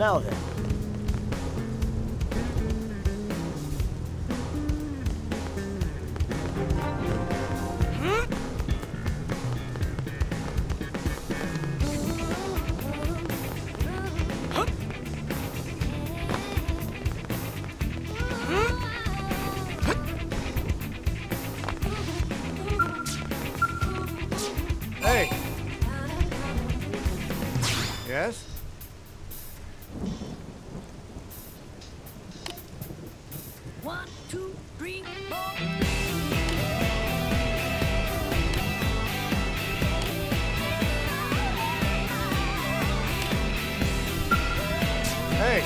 Now then. Hey! Yes? One, two, three, four. Hey!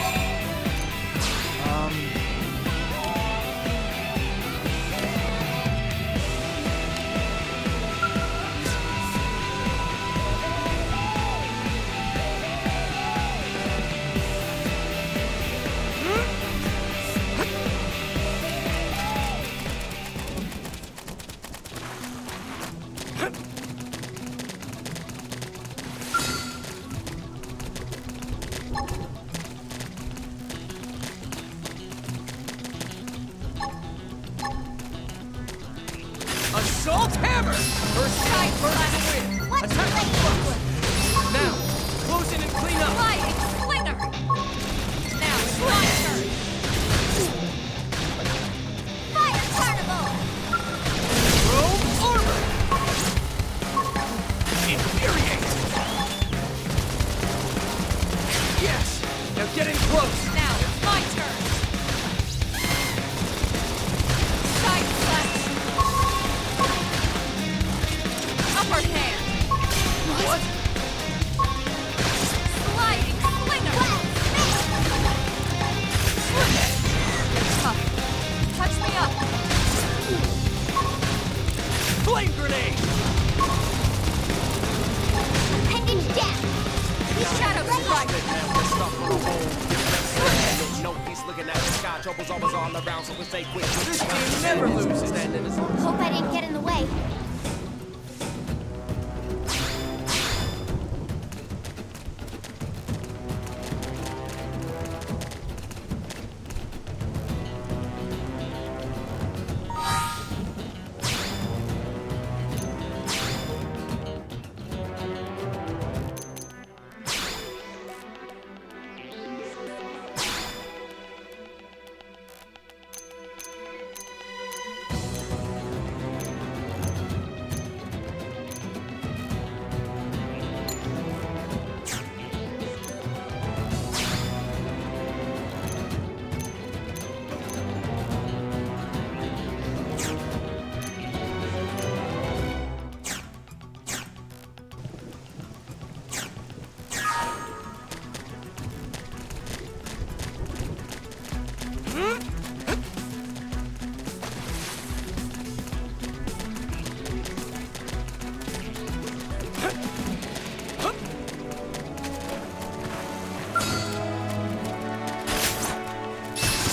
Assault hammer! First sight, first win! What's Attack the up close! Now, close in and clean up! Flying slinger! Now, my turn! Fire carnival! Throw armor! Infuriate! Yes! Now get in close! Now, my turn! Side slash! Upper hand! What? Sliding slinger! Tough. Touch me up! Flame grenade! Pendant death! Shadow strike! No peace looking at the sky, trouble's always all around, so we stay quick. This game never loses! Standing as long Hope I didn't get in the way.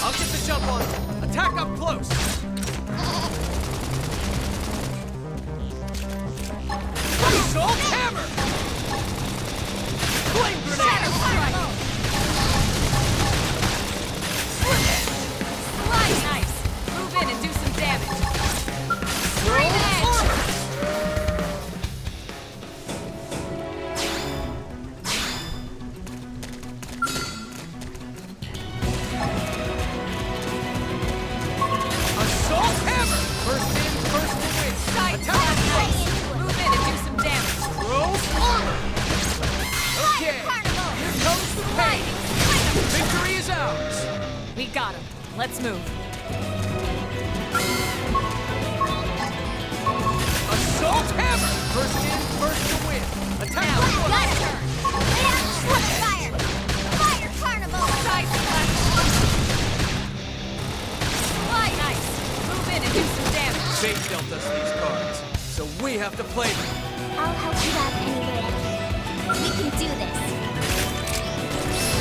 I'll get the jump on him. Attack up close! Assault hammer! Flame grenade! Slide nice! Move in and do some damage! Throw edge. armor! Assault hammer! First in, first to win! Side Attack slash close! nice! Move in and do some damage! Throw armor! Okay, Carnival! here comes the pain! Victory is ours! We got him. Let's move. Assault hammer! First in, first to win! Attack Now, close! my turn! Fire! Fire carnival! Side slash! Fly nice! Move in and do some damage! Fate dealt us these cards, so we have to play them. I'll help you out anyway. We can do this.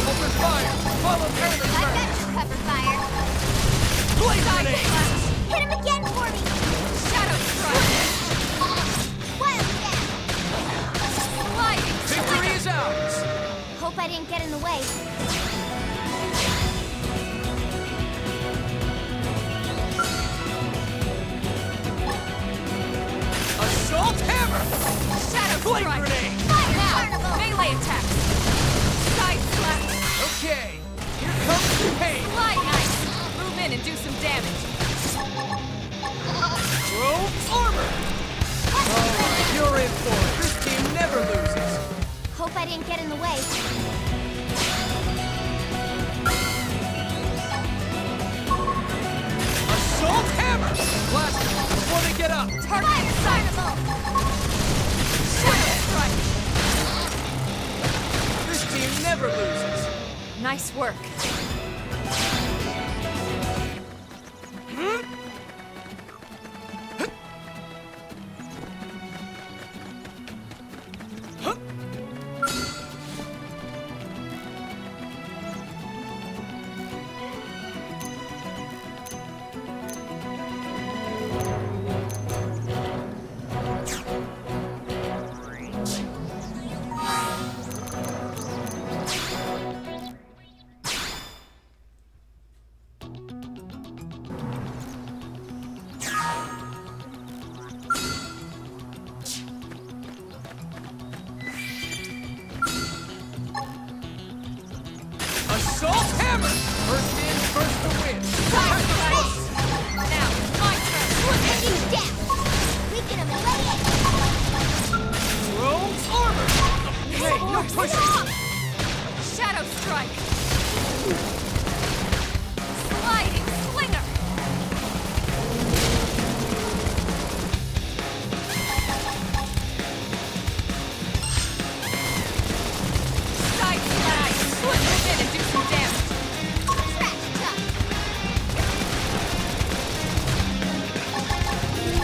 Open fire! Follow Taylor's I've got burn! you covered, fire. Blaze Side grenade! slash! Hit him again for me. Shadow strike! Wild death. Sliding Victory is ours! Hope I didn't get in the way. Flame strike. grenade. Fire Now, carnival. melee attack. Side slap. Okay, here comes the pain. Slide knife. Move in and do some damage. Throw armor. Alright, you're in for it. This team never loses. Hope I didn't get in the way. Assault hammer. Blast them before they get up. Fire carnival. Shadow strike. This team never loses. Nice work. Assault hammer. First in, first to win. Side slap. Now, it's my turn. Taking you down. Weaken him and ready. Throw armor. Hey, no pushing. Shadow strike. Sliding slinger. Side slide. Move in and do some damage. Trash chuck.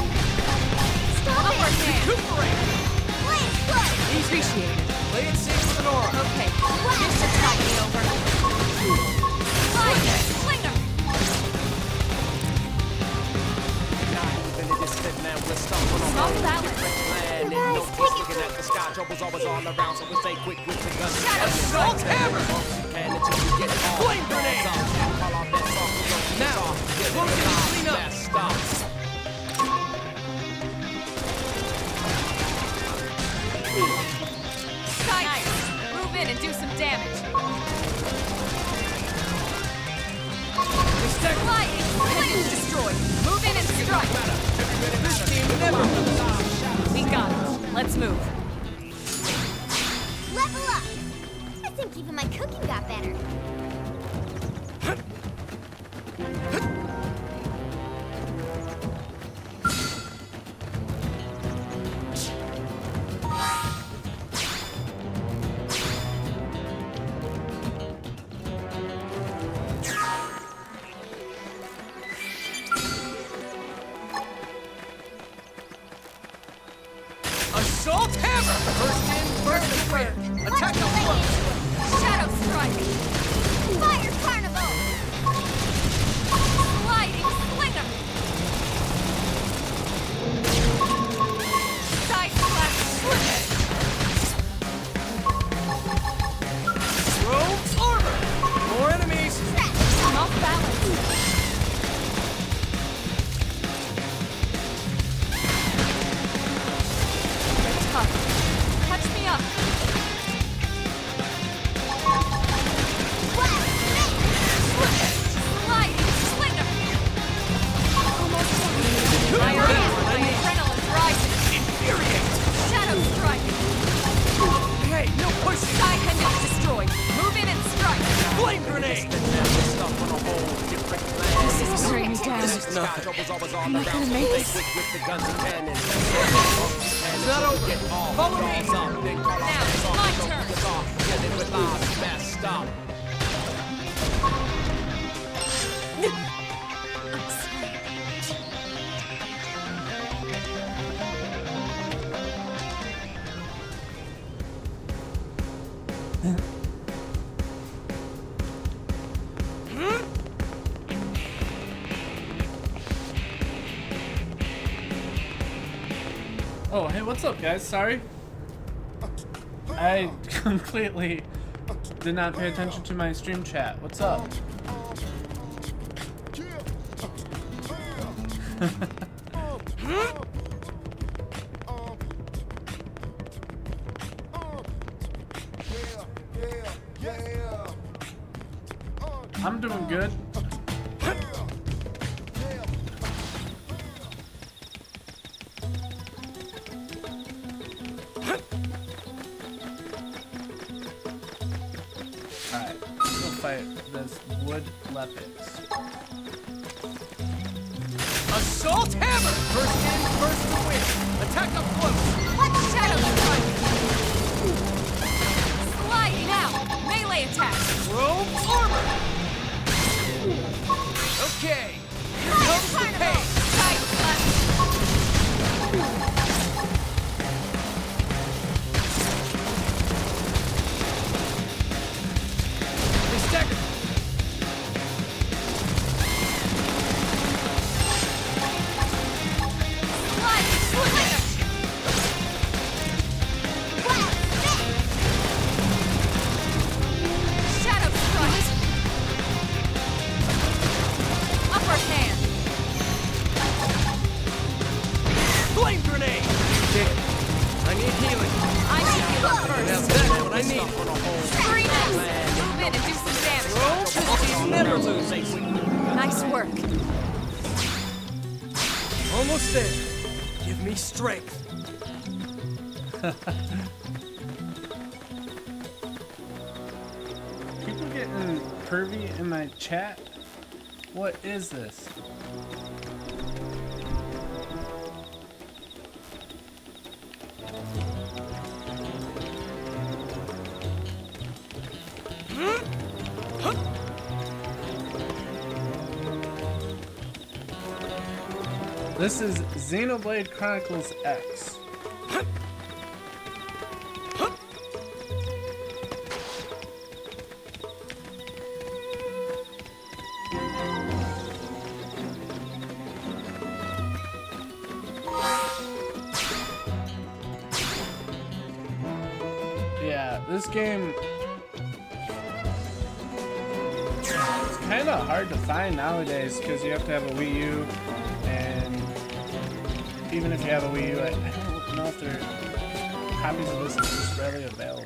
Stop Upper it. hand. Recuperate. Blade stroke. Appreciated. Play it safe with an aura. Okay, this should tide me over. Sliding slinger. Not even in this fit, man, we're stuck on a Off whole balance. different plan. And no peace looking at the sky. Trouble's always all around, so we stay quick with the guns. Assault hammer. And until you get all Flame grenade. call off that song, we don't get Now, off. Get close it and off, clean up. messed up. Side nice. Move in and do some damage. Sliding. Flames destroyed. Move in and strike. This team never loses. We got it. Let's move. Level up. I think even my cooking got better. Assault hammer. First in, first to win. Attack the close. Shadow strike. Fire carnival. Sliding slinger. Side slap slinger. Throw armor. More enemies. I'm off balance. Tough. Touch me up. Sliding slinger. Almost done. My adrenaline's rising. Infuriate. Shadow strike. Hey, no pushing. Side pendant destroyed. Move in and strike. Flame grenade. We're stuck on a whole different plan. This is slowing me down. This is nothing. Trouble's always all Am I around, gonna so make stay this? quick with the guns and cannons. It's not over. Follow me. Now, it's my turn. Get it with lives messed up. Oh, hey, what's up, guys? Sorry. I completely did not pay attention to my stream chat. What's up? I'm doing good. Alright, let's go fight this wood leopards. Assault hammer! First in, first to win. Attack up close. What shadow strike? Sliding out. Melee attack. Chrome armor. Okay, here comes the pain. Side slash. They stagger. Sliding switch. Shadow strike. Upper hand. Flame grenade. I need healing. I need you Now first. that's what I need. Scream out. Move in and do some damage. Chrome never loses. Nice work. Almost there. Give me strength. People getting pervy in my chat? What is this? This is Xenoblade Chronicles X. Yeah, this game it's kind of hard to find nowadays because you have to have a Wii U, and even if you have a Wii U, I don't know if there copies of this is just readily available.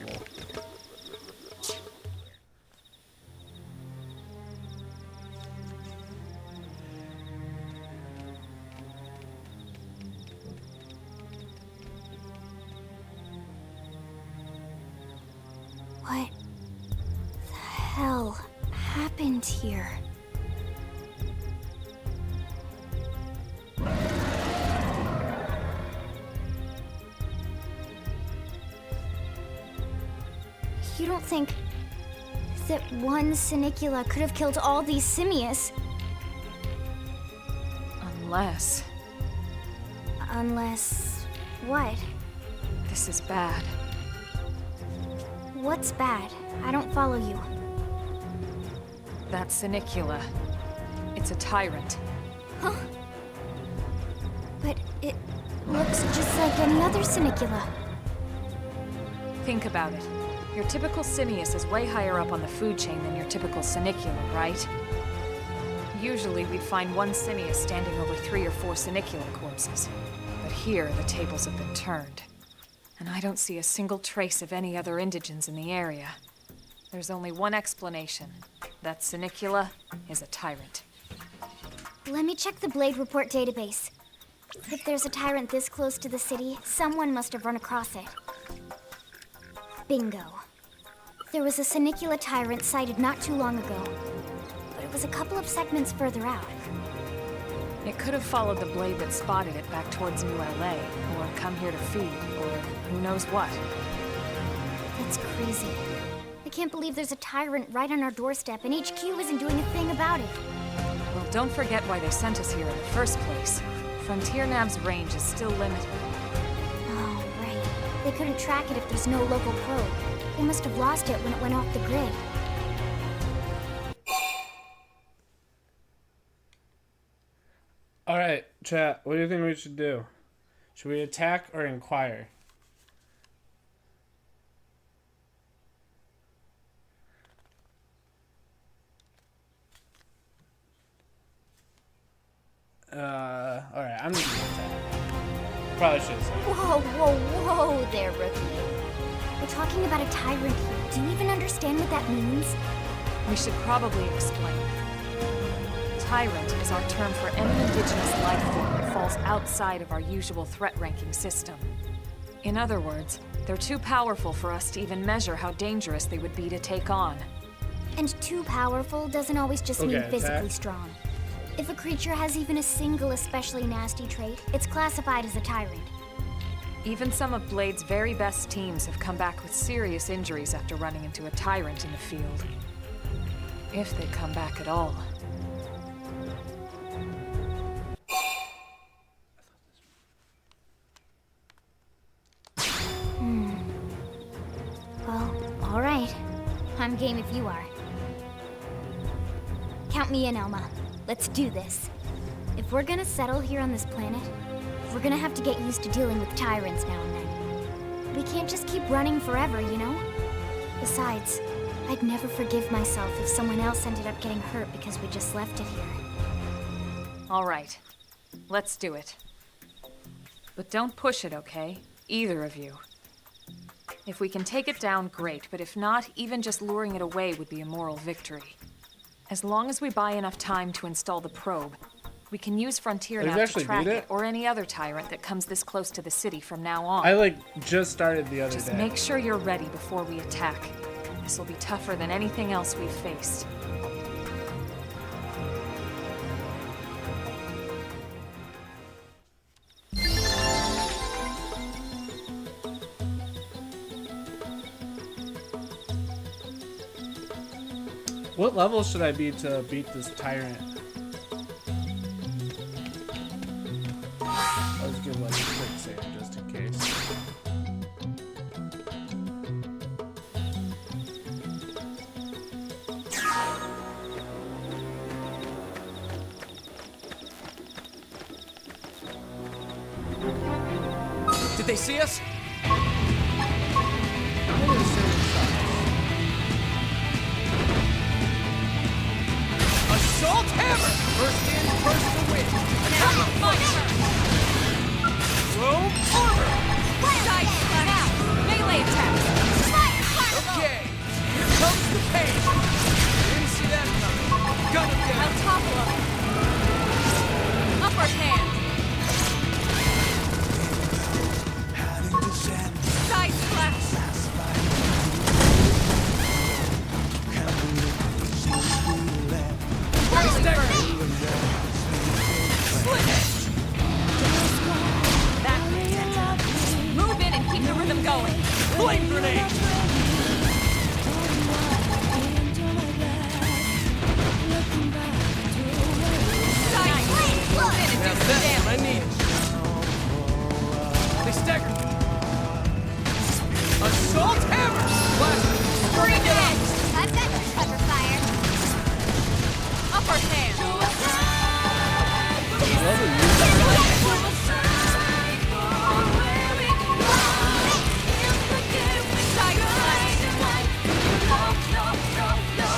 What the hell happened here? You don't think that one Sinicula could have killed all these simius? Unless Unless... what? this is bad. What's bad? I don't follow you. That Sinicula. It's a tyrant. Huh? But it looks just like any other Sinicula. Think about it. Your typical Simius is way higher up on the food chain than your typical Sinicula, right? Usually we'd find one Simius standing over 3 or 4 Sinicula corpses. But here, the tables have been turned. And I don't see a single trace of any other indigents in the area. There's only one explanation. That Sinicula is a tyrant. Let me check the Blade Report database. If there's a tyrant this close to the city, someone must have run across it. Bingo. There was a Sinicula tyrant sighted not too long ago, but it was a couple of segments further out. It could have followed the blade that spotted it back towards New LA, or come here to feed, or who knows what. That's crazy. I can't believe there's a tyrant right on our doorstep and HQ isn't doing a thing about it. Well, don't forget why they sent us here in the first place. Frontier Nav's range is still limited. Oh, right. They couldn't track it if there's no local probe. They must have lost it when it went off the grid. Alright, chat, what do you think we should do? Should we attack or inquire? Alright, I'm just gonna attack. Probably should have said. Whoa, whoa, whoa there, rookie. We're talking about a tyrant here. Do you even understand what that means? We should probably explain. Tyrant is our term for any indigenous life form that falls outside of our usual threat ranking system. In other words, they're too powerful for us to even measure how dangerous they would be to take on. And too powerful doesn't always just mean Okay, physically attack. strong. If a creature has even a single especially nasty trait, it's classified as a tyrant. Even some of Blade's very best teams have come back with serious injuries after running into a tyrant in the field. If they come back at all. Well, all right. I'm game if you are. Count me in, Elma. Let's do this. If we're gonna settle here on this planet, we're gonna have to get used to dealing with tyrants now and then. We can't just keep running forever, you know? Besides, I'd never forgive myself if someone else ended up getting hurt because we just left it here. All right. Let's do it. But don't push it, okay? Either of you. If we can take it down, great, but if not, even just luring it away would be a moral victory. As long as we buy enough time to install the probe, we can use Frontier Have you Nav to actually track beat it it? or any other tyrant that comes this close to the city from now on. I just started the other Just day. make sure you're ready before we attack. This will be tougher than anything else we've faced. What level should I be to beat this tyrant? Let's give like a quick save just in case. Did they see us? Assault hammer! First in, first to win. Attack! Rogue armor! Side now! Melee attacks! Okay, here comes the pain. Didn't see that coming. Gun him down. I'll topple him! Upper hand! Side slash! Early bird! Split it! That makes it. Move in and keep the rhythm going. Flame grenade! Side slash! Move in and do Now some that's damage. what I needed. They staggered me. Assault hammer! Blast! Bring it in! I've got your cover fire. Upper hand! Side slash!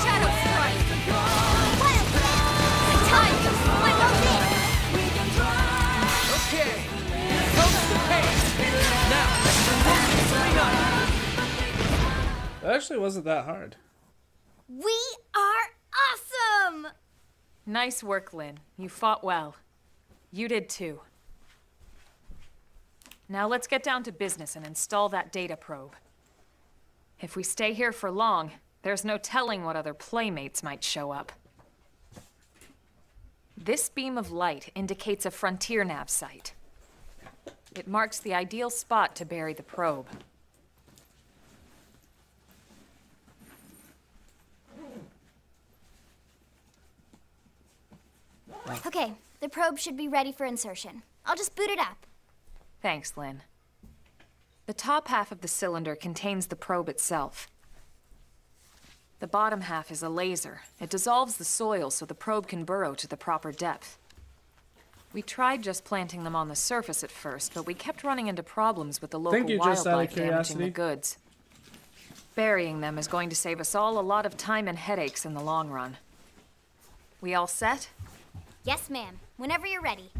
Shadow strike! Wild time to split those in. Okay, here comes the pain. Now, let's remove this three-nut. That actually wasn't that hard. We are awesome! Nice work, Lynn. You fought well. You did too. Now let's get down to business and install that data probe. If we stay here for long, there's no telling what other playmates might show up. This beam of light indicates a Frontier Nav site. It marks the ideal spot to bury the probe. Okay, the probe should be ready for insertion. I'll just boot it up. Thanks, Lynn. The top half of the cylinder contains the probe itself. The bottom half is a laser. It dissolves the soil so the probe can burrow to the proper depth. We tried just planting them on the surface at first, but we kept running into problems with the local Think you just out of wildlife damaging the curiosity? goods. Burying them is going to save us all a lot of time and headaches in the long run. We all set? Yes, ma'am. Whenever you're ready.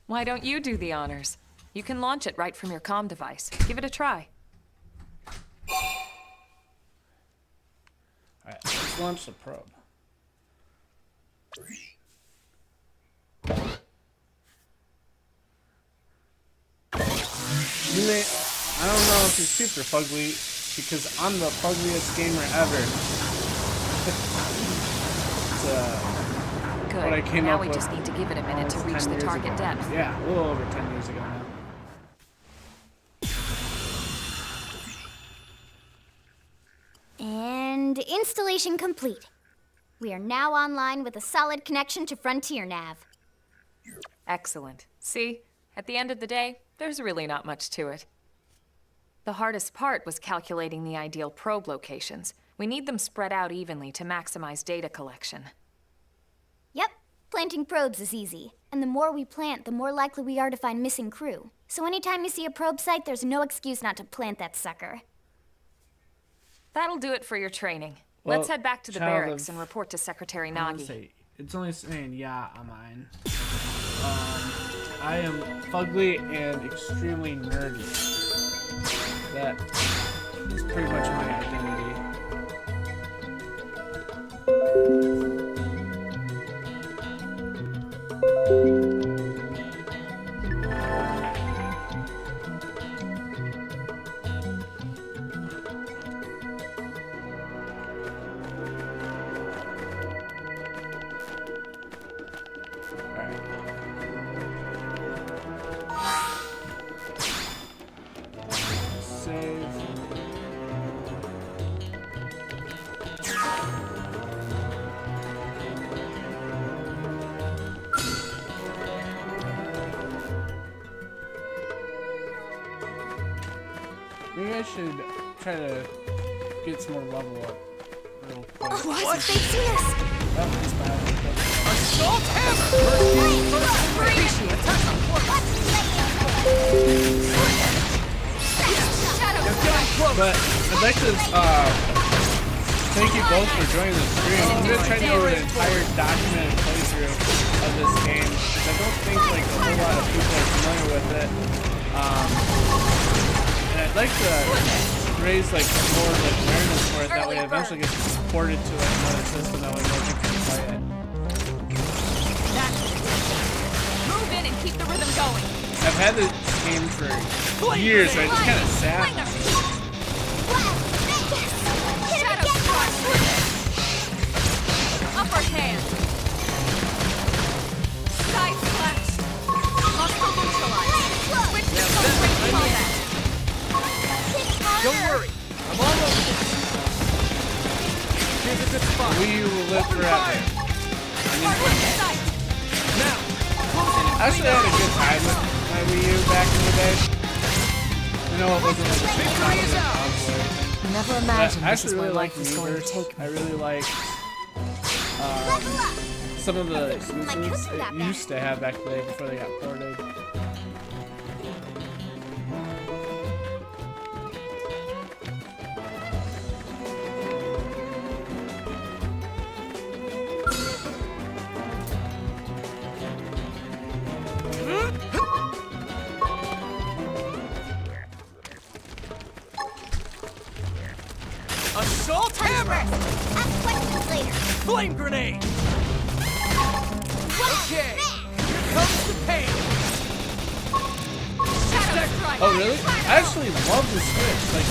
Why don't you do the honors? You can launch it right from your comm device. Give it a try. Alright, let's launch the probe. You may, I don't know if you're super fugly, because I'm the fugliest gamer ever. Good. What I came now up we with just need to give it a minute to reach 10 the years target ago. depth. Yeah, a little over 10 years ago now. And installation complete. We are now online with a solid connection to Frontier Nav. Excellent. See? At the end of the day, there's really not much to it. The hardest part was calculating the ideal probe locations. We need them spread out evenly to maximize data collection. Yep, planting probes is easy. And the more we plant, the more likely we are to find missing crew. So anytime you see a probe site, there's no excuse not to plant that sucker. That'll do it for your training. Well, Let's head back to the child barracks of- and report to Secretary I wanna Nagi. say, it's only saying yeah on mine. I am fugly and extremely nerdy. That is pretty much my identity. Save. Maybe I should try to get some more level up real quick. What? They've seen us! Oh, it's bad. Assault hammer! First things first, appreciate attack on point. But I'd like to thank you both for joining the stream. I'm gonna try to do an entire documented playthrough of this game because I don't think like a whole lot of people are familiar with it. And I'd like to raise like more like awareness for it. That way, it eventually gets ported to like another system. That way, more people can play it. Move in and keep the rhythm going. I've had this game for years, so I just kind of sat. Upper hand. Side slash. Muscle neutralize. Switch to full-range combat. Don't worry, I'm all over this. Here's a good spot. We will live Open forever. fire. Target in sight. Now, close in and I actually clean had a up. good time with my Wii U back in the day. I know it wasn't like a Victory is ours. Never But imagined I this is actually where really like life was going to Miiverse. take me. I really like some of the exclusives it used to have back in the day before they got ported. Assault hammer! Ask questions later. Flame grenade! Okay, here comes the pain! Oh really? I actually love the Switch. Like,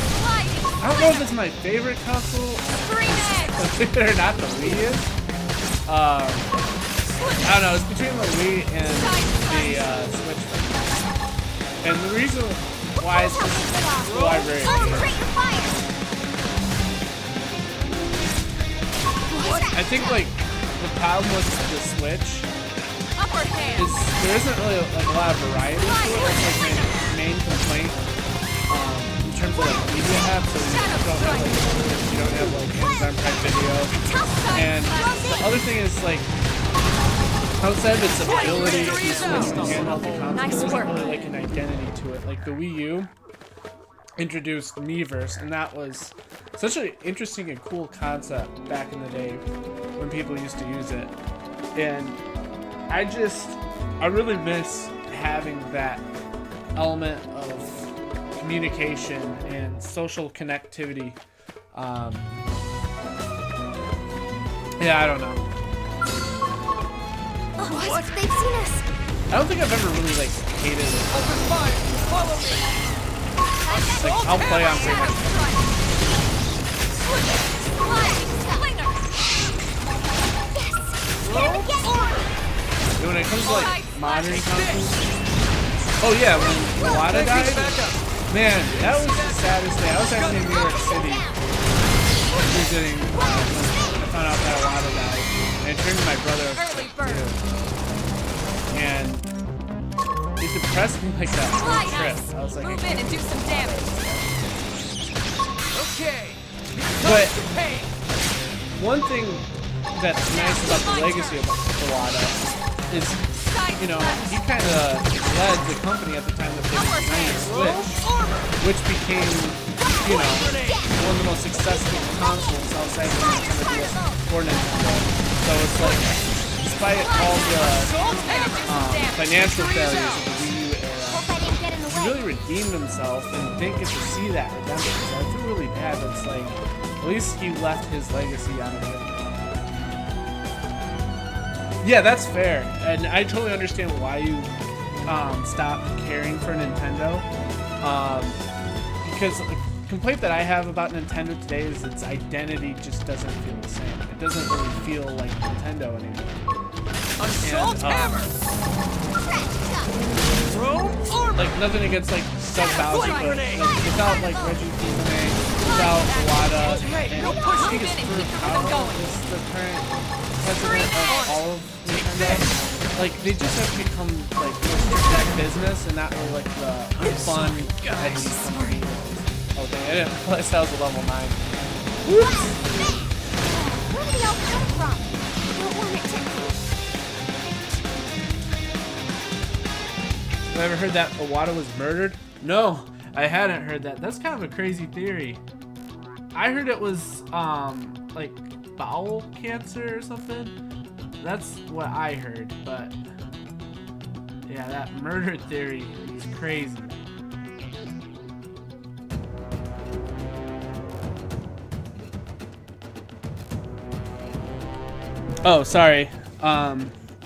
I don't know if it's my favorite console. Believe it or not, the Wii is. I don't know. It's between the Wii and the Switch. And the reason why is because the library. Break your fire. I think like the problem with the Switch Upper hand. is there isn't really like a lot of variety to it. That's like my main complaint in terms of like media apps. So you don't have like Amazon Prime Video. And the other thing is like outside of its ability to switch from handheld to console, Nice there isn't work. really like an identity to it. Like the Wii U introduced Miiverse, and that was such an interesting and cool concept back in the day when people used to use it. And I really miss having that element of communication and social connectivity Yeah, I don't know. Oh, they've seen us. I don't think I've ever really like hated it. Open fire! Follow me! Like, I'll play on pretty much. When it comes to like modern consoles, oh yeah, when Iwata died, man, that was the saddest day. I was actually in New York City visiting when I found out that Iwata died, and it turned to my brother too. And it depressed me like that whole trip. I was like, Move in and do some damage. Okay. but one thing that's nice about the legacy of Iwata is, you know, he kind of led the company at the time that they designed Switch, which became, you know, one of the most successful consoles outside of Nintendo DS for Nintendo. So it's like, despite all the financial failures of the Wii U era, he really redeemed himself and didn't get to see that redemption. So I feel really bad, but it's like, at least he left his legacy on a good note. Yeah, that's fair, and I totally understand why you stopped caring for Nintendo. Because the complaint that I have about Nintendo today is its identity just doesn't feel the same. It doesn't really feel like Nintendo anymore. Assault hammer! Like nothing against like Doug Bowser, but like, without like Reggie Fils-Aimé, without Iwata, and I think it's Furukawa is the current president of all of Nintendo. Like they just have become like that business and not really like the fun edgy company. Oh dang, I didn't realize that was a level 9. Whoops! Where did they all come from? I don't want it to... Have you ever heard that Iwata was murdered? No, I hadn't heard that. That's kind of a crazy theory. I heard it was like bowel cancer or something. That's what I heard, but yeah, that murder theory is crazy. Oh, sorry.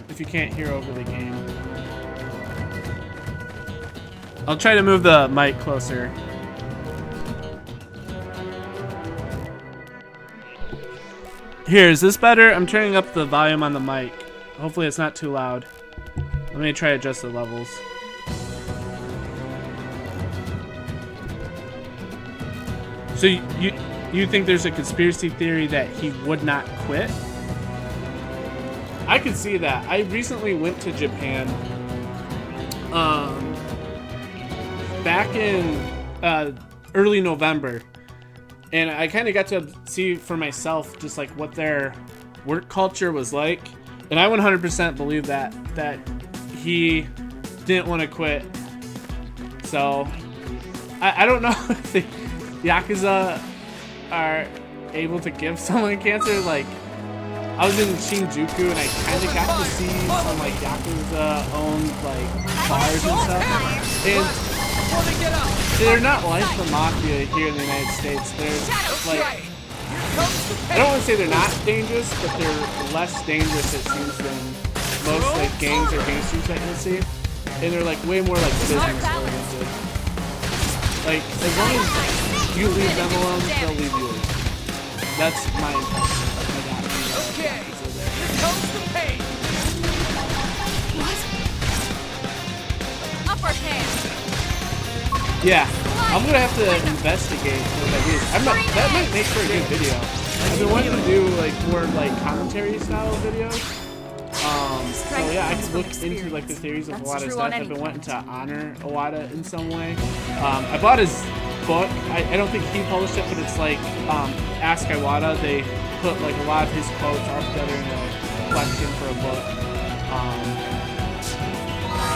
If you can't hear over the game, I'll try to move the mic closer. Here, is this better? I'm turning up the volume on the mic. Hopefully it's not too loud. Let me try to adjust the levels. So you think there's a conspiracy theory that he would not quit? I could see that. I recently went to Japan. Back in early November, and I kind of got to see for myself just like what their work culture was like, and I 100% believe that he didn't want to quit. So I don't know if the Yakuza are able to give someone cancer. Like, I was in Shinjuku and I kind of got to see some like Yakuza owned like bars and stuff, and they're not like the mafia here in the United States. They're like, I don't want to say they're not dangerous, but they're less dangerous, it seems, than most like gangs or gangsters that you'll see. And they're like way more like business oriented. Like, as long as you leave them alone, they'll leave you alone. That's my impression. Okay, here comes the pain. What? Upper hand. Yeah, I'm gonna have to investigate what that is. That might make for a good video. I've been wanting to do like more like commentary style videos. So yeah, I could look into like the theories of Iwata stuff. I've been wanting to honor Iwata in some way. I bought his book. I don't think he published it, but it's like Ask Iwata. They put like a lot of his quotes all together in a collection for a book.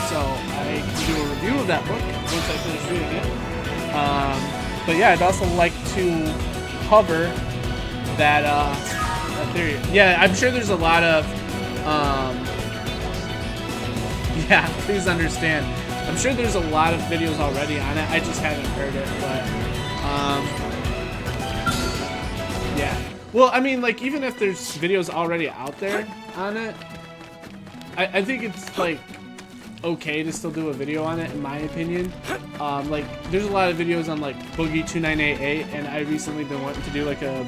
So I can do a review of that book once I finish reading it. But yeah, I'd also like to cover that theory. Yeah, I'm sure there's a lot of yeah, please understand. I'm sure there's a lot of videos already on it. I just haven't heard it, but yeah. Well, I mean, like, even if there's videos already out there on it, I think it's, like, okay to still do a video on it, in my opinion. Like, there's a lot of videos on, like, Boogie 2988, and I recently been wanting to do, like, a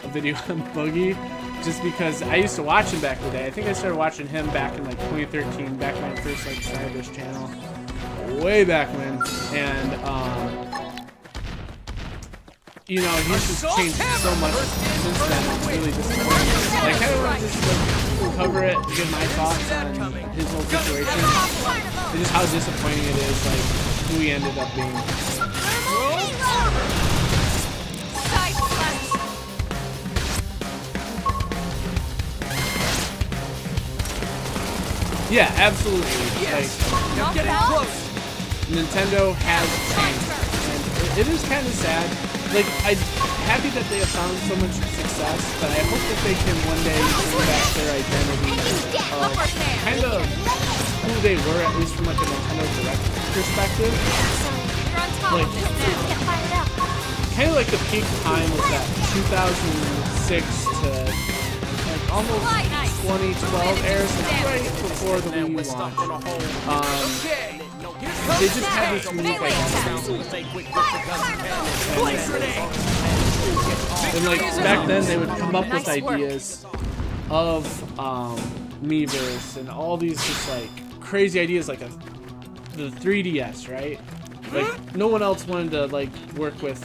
video on Boogie, just because I used to watch him back in the day. I think I started watching him back in, like, 2013, back when I first, like, started this channel. Way back when. And, you know, he's just changed so much since then. It's really disappointing. I kind of want to just like, cover it, give my thoughts on his whole situation, and just how disappointing it is, like who he ended up being. Yeah, absolutely. Like, Nintendo has changed, and it is kind of sad. Like, I'm happy that they have found so much success, but I hope that they can one day bring back their identity of kind of who they were, at least from like a Nintendo Direct perspective. Like, kind of like the peak time was that 2006 to like almost 2012 era, so right before the Wii U launched. They just had this unique identity. And like back then they would come up with ideas of Miiverse and all these just like crazy ideas, like the 3DS, right? Like no one else wanted to like work with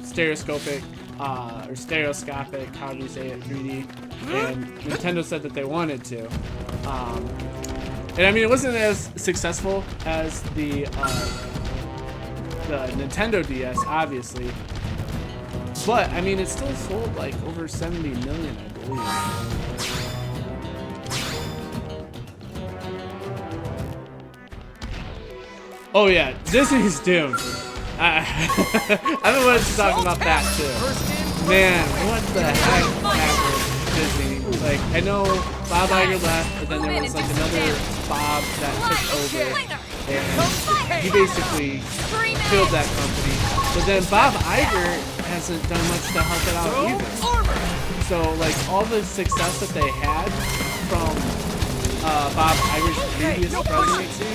stereoscopic or stereoscopic, how do you say it, 3D, and Nintendo said that they wanted to. And I mean, it wasn't as successful as the Nintendo DS, obviously. But, I mean, it still sold like over 70 million, I believe. Oh yeah, Disney's doomed. I've been wanting to talk about that too. Man, what the heck happened to Disney? Like, I know Bob Iger left, but then there was like another Bob that took over, and he basically killed that company. But then Bob Iger hasn't done much to help it out either. So like all the success that they had from Bob Iger's previous presidency,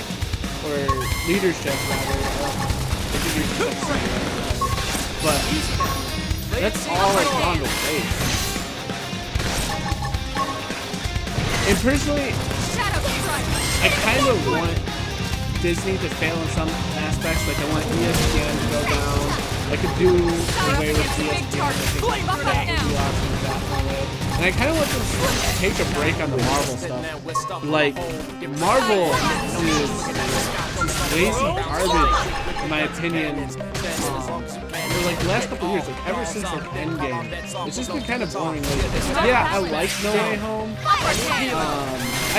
or leadership rather, but that's all like gone to waste. And personally, I kind of want Disney to fail in some aspects. Like I want ESPN to go down. I could do away with ESPN. I think that would be awesome with that way. And I kind of want them to take a break on the Marvel stuff. Like Marvel is lazy garbage, in my opinion. For like the last couple of years, like ever since like Endgame, it's just been kind of boring. Like, yeah, I like No Way Home. I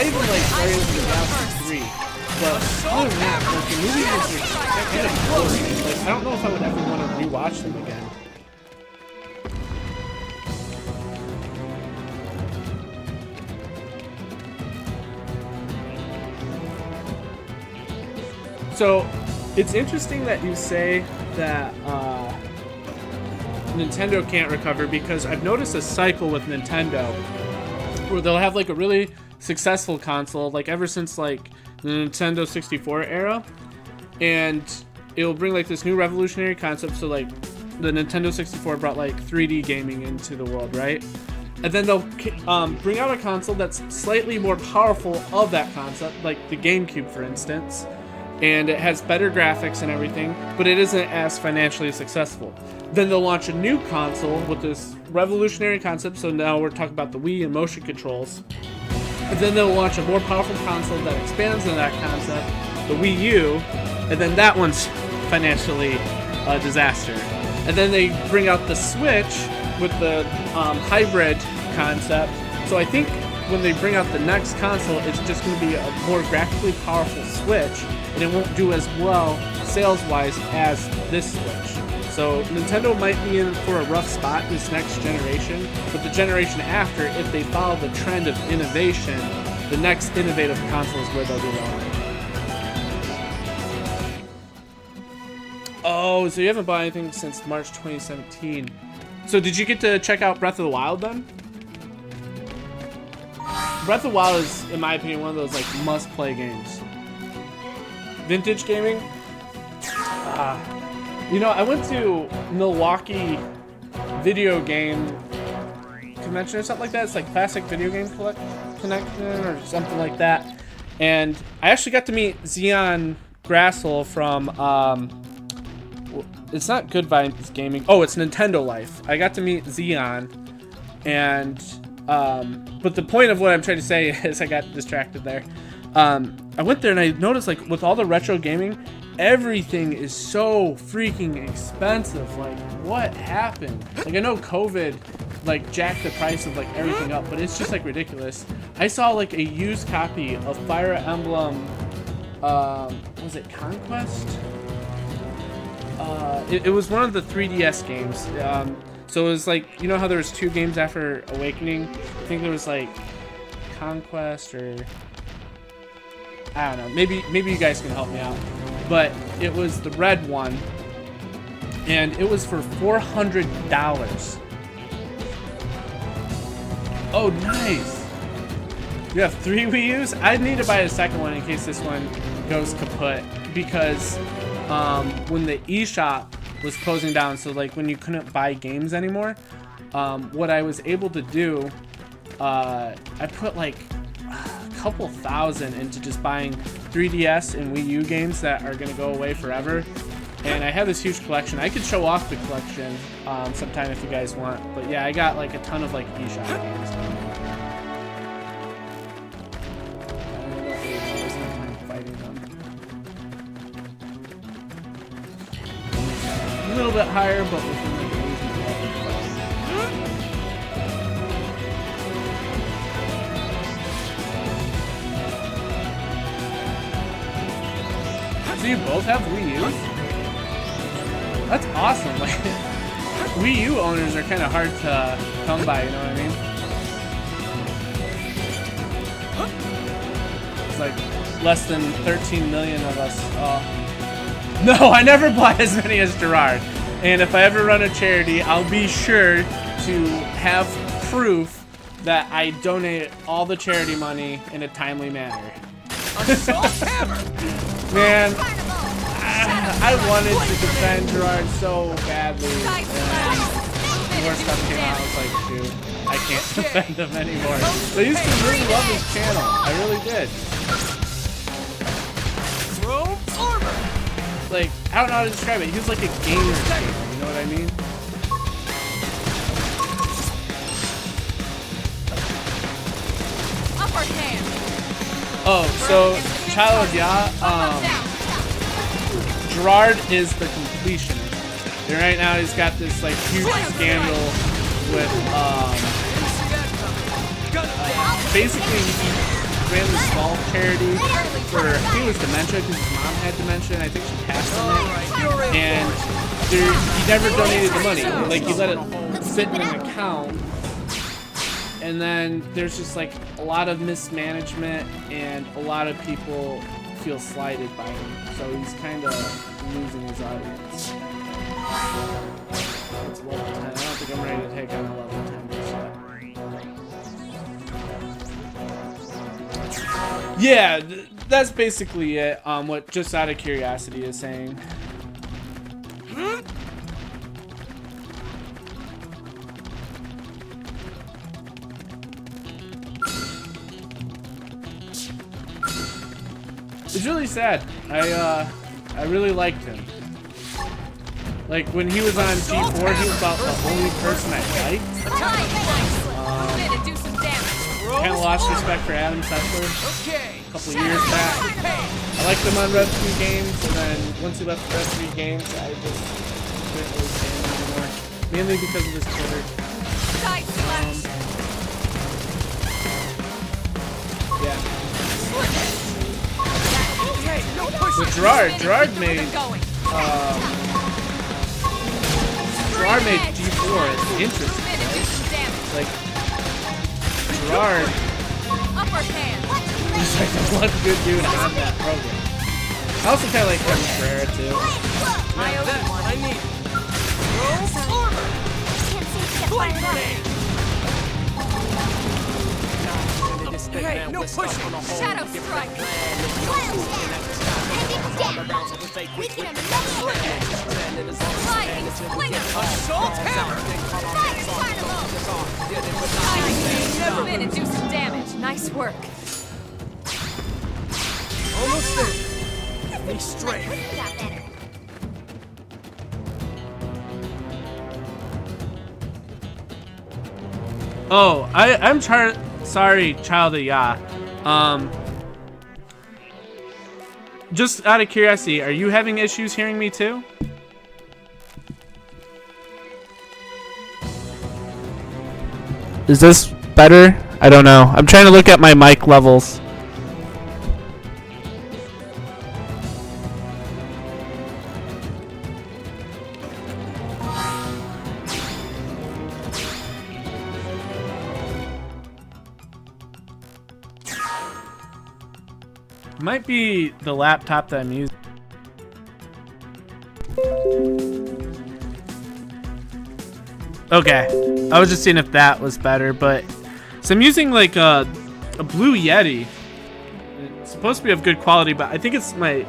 even like Guardians of the Galaxy 3. But other than that, like the movies are just kind of boring. Like I don't know if I would ever want to rewatch them again. So, it's interesting that you say that Nintendo can't recover, because I've noticed a cycle with Nintendo where they'll have like a really successful console, like ever since like the Nintendo 64 era, and it'll bring like this new revolutionary concept. So like the Nintendo 64 brought like 3D gaming into the world, right? And then they'll bring out a console that's slightly more powerful of that concept, like the GameCube, for instance. And it has better graphics and everything, but it isn't as financially successful. Then they'll launch a new console with this revolutionary concept, so now we're talking about the Wii and motion controls. And then they'll launch a more powerful console that expands on that concept, the Wii U, and then that one's financially a disaster. And then they bring out the Switch with the hybrid concept. So I think when they bring out the next console, it's just going to be a more graphically powerful Switch, and it won't do as well sales-wise as this Switch. So Nintendo might be in for a rough spot this next generation, but the generation after, if they follow the trend of innovation, the next innovative console is where they'll do well. Oh, so you haven't bought anything since March 2017. So did you get to check out Breath of the Wild then? Breath of the Wild is, in my opinion, one of those like must-play games. Vintage gaming. You know, I went to Milwaukee video game convention or something like that. It's like classic video game connection or something like that. And I actually got to meet Xeon Grassel from it's not Good Vibes Gaming. Oh, it's Nintendo Life. I got to meet Xeon, and but the point of what I'm trying to say is I got distracted there. I went there and I noticed, like, with all the retro gaming, everything is so freaking expensive. Like, what happened? Like, I know COVID like jacked the price of like everything up, but it's just like ridiculous. I saw like a used copy of Fire Emblem, was it Conquest? It was one of the 3DS games. So it was like, you know how there was 2 games after Awakening? I think there was like Conquest, or I don't know. Maybe you guys can help me out. But it was the red one, and it was for $400. Oh, nice. You have 3 Wii U's? I need to buy a second one in case this one goes kaput, because when the eShop was closing down, so like when you couldn't buy games anymore, what I was able to do, I put like a couple thousand into just buying 3DS and Wii U games that are gonna go away forever. And I have this huge collection. I could show off the collection sometime if you guys want. But yeah, I got like a ton of like eShop games. A little bit higher, but within like a reasonable level. So you both have Wii U's? That's awesome. Like, Wii U owners are kind of hard to come by, you know what I mean? It's like less than 13 million of us. No, I never buy as many as Gerard. And if I ever run a charity, I'll be sure to have proof that I donate all the charity money in a timely manner. Man, I wanted to defend Gerard so badly, and more stuff came out. I was like, dude, I can't defend him anymore. But I used to really love his channel. I really did. Like, I don't know how to describe it. He was like a gamer channel, you know what I mean? Upper hand. Oh, so Child, yeah, Gerard is the completionist. And right now he's got this like huge scandal with basically he ran this small charity for, I think it was dementia, because his mom had dementia and I think she passed from it. And he never donated the money. Like, he let it sit in an account. And then there's just like a lot of mismanagement and a lot of people feel slighted by him. So he's kind of losing his audience. It's level 10. I don't think I'm ready to take on a level 10 just yet. Yeah, that's basically it. What Just Out of Curiosity is saying. It's really sad. I really liked him. Like, when he was on G4, he was about the only person I liked. Kind of lost respect for Adam Sessler a couple years back. I liked him on Red 3 games, and then once he left the Red 3 games, I just didn't really see him anymore. Mainly because of his Twitter. Yeah. So Gerard made G4 interesting, right? Like, Gerard was like the one good dude on that program. I also kind of like Kevin Ferrer too. Can't say Flame grenade! Hey, no pushing! Shadow strike! Wild Jam! Ending down! We can have another one! Flying slinger! Assault hammer! Fire Carnival! Come in and do some damage. Nice work. Almost there. Give me strength. We got better. Oh, I'm sorry, Child of Ya. Just out of curiosity, are you having issues hearing me too? Is this better? I don't know. I'm trying to look at my mic levels. Might be the laptop that I'm using. Okay, I was just seeing if that was better, but so I'm using like a Blue Yeti. It's supposed to be of good quality, but I think it's my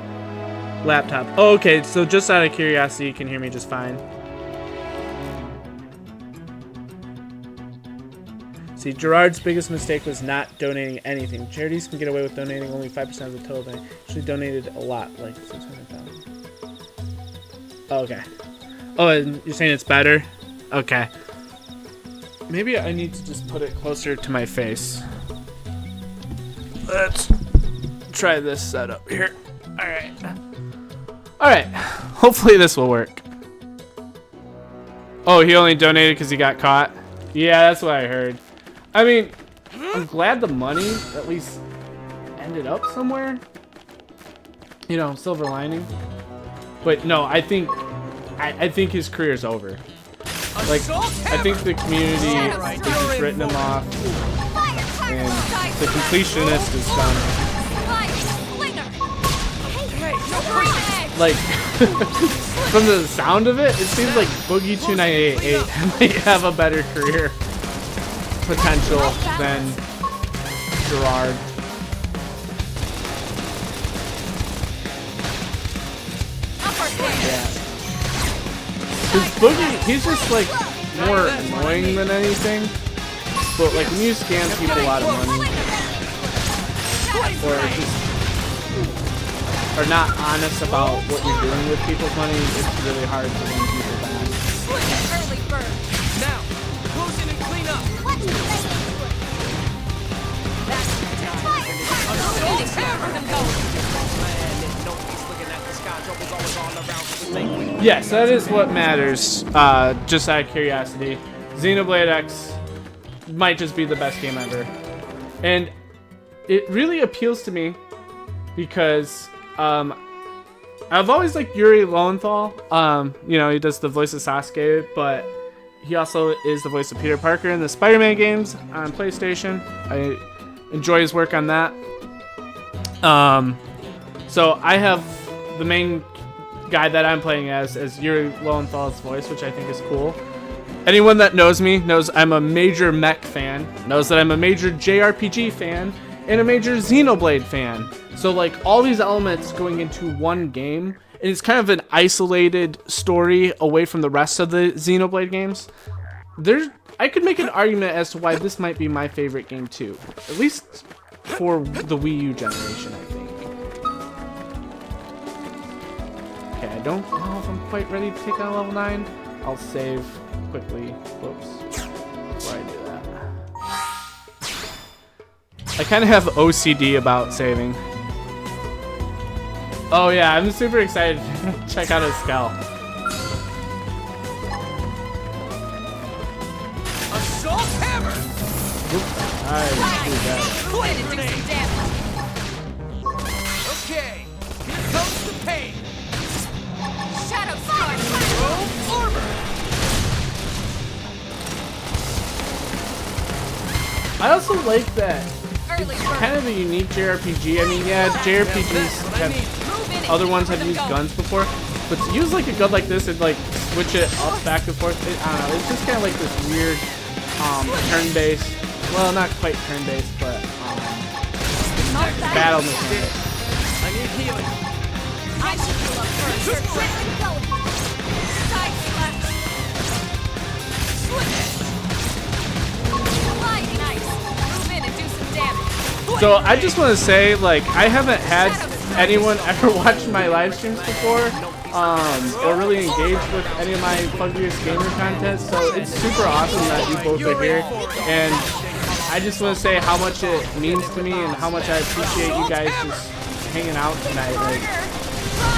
laptop. Oh, okay, so just out of curiosity, you can hear me just fine. See, Gerard's biggest mistake was not donating anything. Charities can get away with donating only 5% of the total. They actually donated a lot, like 600,000. Oh, okay. Oh, and you're saying it's better? Okay. Maybe I need to just put it closer to my face. Let's try this setup here. Alright. Alright. Hopefully this will work. Oh, he only donated because he got caught? Yeah, that's what I heard. I mean, I'm glad the money at least ended up somewhere. You know, silver lining. But no, I think his career's over. Like, I think the community has just written him off, and the completionist is done. Like, from the sound of it, it seems like Boogie 2988 might have a better career potential than Gerard. Yeah. Cause Boogie, he's just like more annoying than anything. But like when you scam people a lot of money, or just are not honest about what you're doing with people's money, it's really hard to win people back. Early bird. Now, close in and clean up. What's the latest? Assault hammer. Yes, that is what matters. Just out of curiosity, Xenoblade X might just be the best game ever, and it really appeals to me because I've always liked Yuri Lowenthal. You know, he does the voice of Sasuke, but he also is the voice of Peter Parker in the Spider-Man games on PlayStation. I enjoy his work on that. So I have the main guy that I'm playing as Yuri Lowenthal's voice, which I think is cool. Anyone that knows me knows I'm a major mech fan, knows that I'm a major JRPG fan, and a major Xenoblade fan. So like all these elements going into one game, and it's kind of an isolated story away from the rest of the Xenoblade games. I could make an argument as to why this might be my favorite game too, at least for the Wii U generation, I think. Okay, I don't know if I'm quite ready to take on level 9. I'll save quickly. Whoops. Before I do that. I kind of have OCD about saving. Oh yeah, I'm super excited to check out his scalp. Assault hammer. Oops, I didn't do that. Quit and do some damage. Okay, here comes the pain. Shadow strike. Roll armor. I also like that. Early It's bird. kind of a unique JRPG. I mean, yeah, JRPGs have, other ones have used guns before, but to use like a gun like this and like switch it up back and forth. I don't know. It's just kind of like this weird turn-based. Well, not quite turn-based, but battle mechanic. I need healing. I should heal up first. Just quit and go. Side slash. Slip it. Glide, nice. Move in and do some damage. So I just want to say, like, I haven't had anyone ever watch my live streams before, or really engage with any of my Fuglyest gamer content. So it's super awesome that you both are here, and I just want to say how much it means to me and how much I appreciate you guys just hanging out tonight. Like,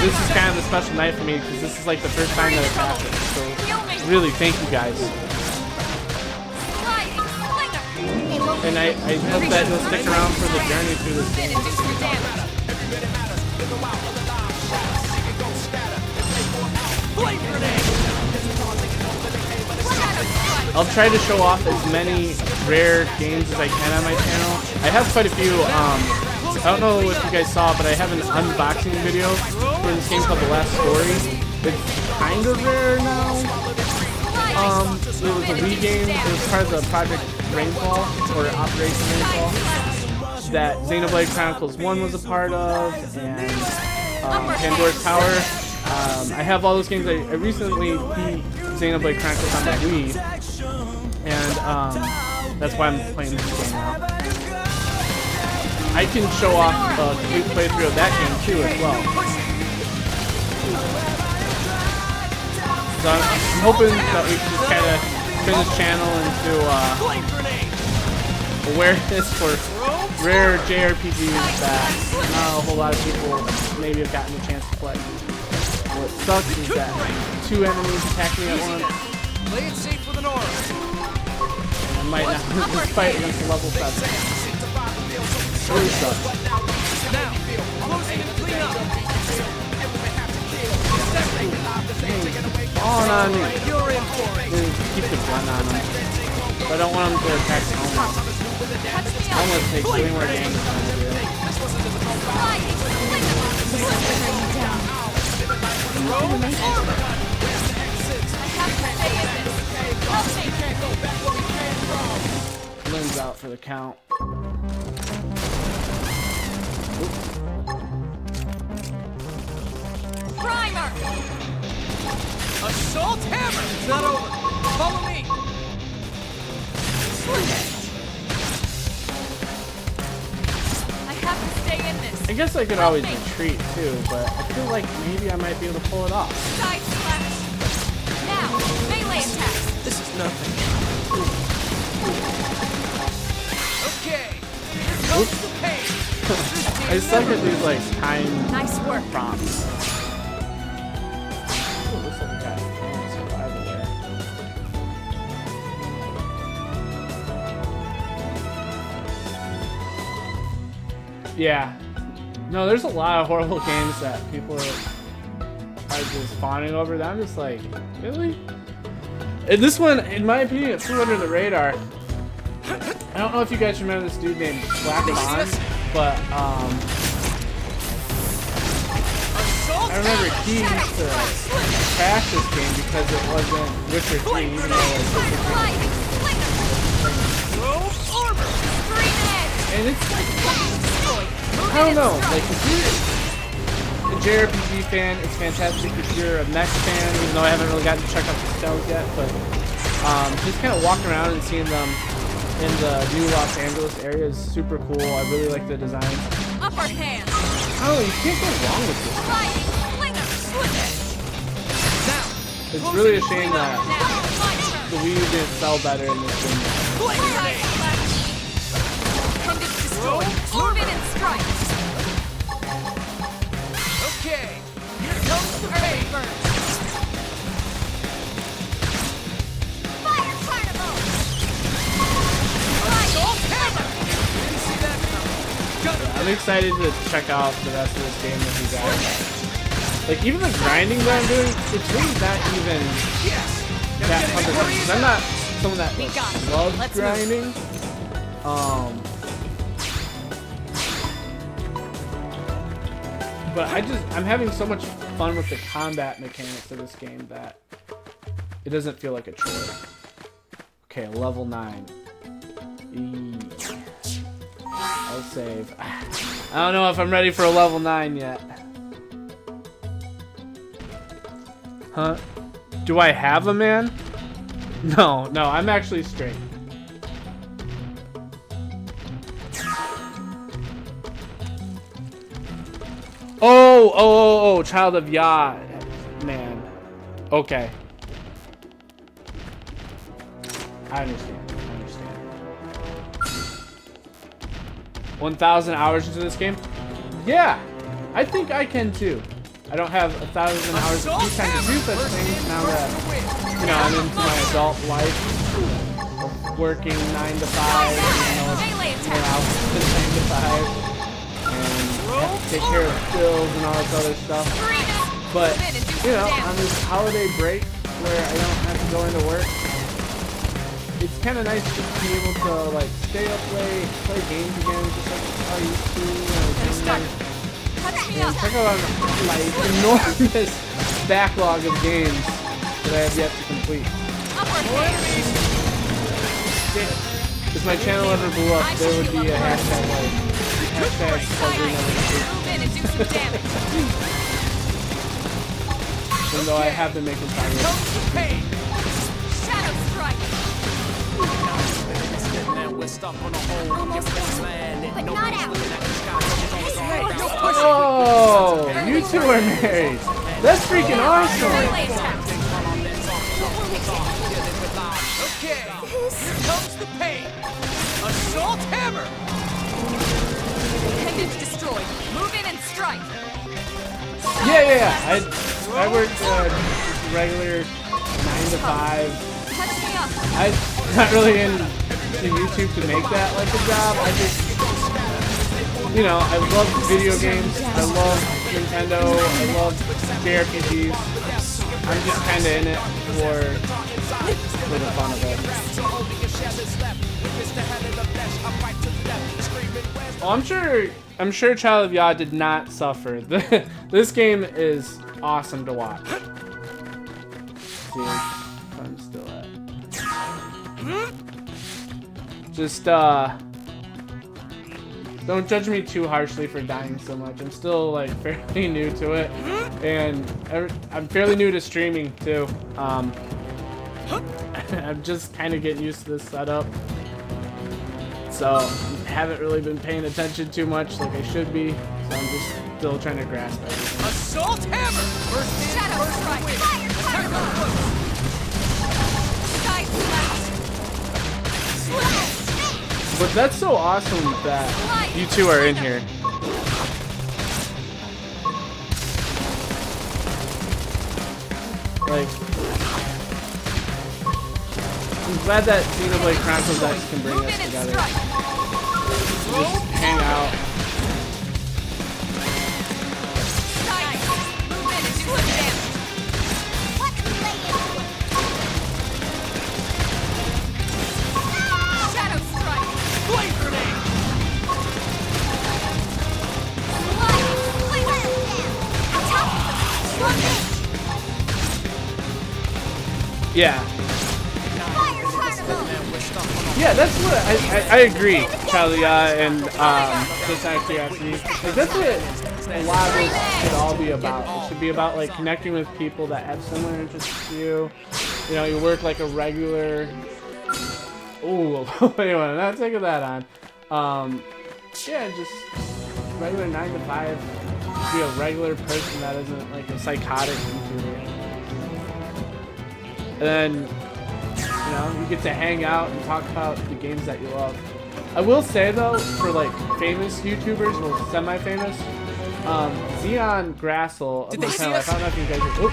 this is kind of a special night for me because this is like the first time that it's happened. So really, thank you guys. And I hope that you'll stick around for the journey through this game. I'll try to show off as many rare games as I can on my channel. I have quite a few, I don't know if you guys saw, but I have an unboxing video for this game called The Last Story. It's kind of rare now. It was a Wii game. It was part of the Project Rainfall, or Operation Rainfall, that Xenoblade Chronicles 1 was a part of, and Pandora's Tower. I have all those games. I recently beat Xenoblade Chronicles on my Wii, and that's why I'm playing this game now. I can show off a complete playthrough of that game too as well. So I'm hoping that we can just kind of turn this channel into awareness for rare JRPGs that not a whole lot of people maybe have gotten a chance to play. What sucks is that 2 enemies attack me at once. Play it safe with an aura. And I might not win this fight against a level 7. Really sucks. Now, closing and clean up. On me. You're in for it. Keep the gun on him. But I don't want him to attack the helmet. Almost takes way more damage than I do. Lynn's out for the count. Primer! Assault hammer! It's not over. Follow me. I have to stay in this. I guess I could always retreat too, but I feel like maybe I might be able to pull it off. Side slash. Now, melee attack. This is nothing. Okay. Here comes the pain. I suck at these like time Nice work. prompts. Ooh, looks like a guy can survive in there. Yeah. No, there's a lot of horrible games that people are just fawning over that I'm just like, really? And this one, in my opinion, it flew under the radar. I don't know if you guys remember this dude named Black Bond, but I remember he used to crash this game because it wasn't Witcher 3, even though it was Witcher 3. And it's like, I don't know, like if you're a JRPG fan, it's fantastic. If you're a mech fan, even though I haven't really gotten to check out the cells yet, but just kind of walking around and seeing them in the new Los Angeles area is super cool. I really like the design. Upper hand. Oh, you can't go wrong with this. It's really a shame that the Wii U didn't sell better in this game. Move in and strike. Okay. Here comes the pain. Fire carnival! Assault hammer! Didn't see that coming. I'm excited to check out the rest of this game with you guys. Like, even the grinding that I'm doing, it's really not even that cumbersome. 'Cause I'm not someone that loves grinding. But I'm having so much fun with the combat mechanics of this game that It doesn't feel like a chore. Okay, level 9. I'll save. I don't know if I'm ready for a level 9 yet. Huh? Do I have a man? No, I'm actually straight. Oh, Child of Yah, man. Okay. I understand. 1,000 hours into this game? Yeah, I think I can too. I don't have 1,000 hours of free time to do such things now that, you know, I'm into my adult life, working 9 to 5, you know, 9 to 5, and have to take care of bills and all this other stuff. But, you know, on this holiday break where I don't have to go into work, it's kind of nice just to be able to, like, stay up late, play games again, just like I used to, you know, and check out my enormous backlog of games that I have yet to complete. If my channel ever blew up, there would be a hashtag like, hashtag even though I have been making progress. Oh, you two are married. That's freaking awesome. Okay, here comes the pain. Assault hammer. Pendant destroyed. Move in and strike. Yeah. I worked regular 9 to 5. I'm not really into YouTube to make that like a job. I just, you know, I love video games. I love Nintendo. I love JRPGs. I'm just kind of in it for the fun of it. Oh, I'm sure Child of Yah did not suffer. This game is awesome to watch. See if I'm still at. Just don't judge me too harshly for dying so much. I'm still like fairly new to it, and I'm fairly new to streaming too. I'm just kind of getting used to this setup, so I haven't really been paying attention too much like I should be. So I'm just still trying to grasp everything. Assault hammer. First in, first to win. Attack on foot. Side slash. But that's so awesome that you two are in here. Like, I'm glad that Xenoblade Chronicles X can bring us together. Just hang out. Yeah. Yeah, that's what I agree, Child of Yah, and just out of curiosity, like, that's what a lot of this should all be about. It should be about like connecting with people that have similar interests to you. You know, you work like a regular. Ooh, wait, I'm not taking that on. Yeah, just regular 9 to 5. Be a regular person that isn't like a psychotic YouTuber. And then, you know, you get to hang out and talk about the games that you love. I will say though, for like famous YouTubers, well, semi-famous, Xeon Grassel of my channel. I don't know if you guys are. Oh,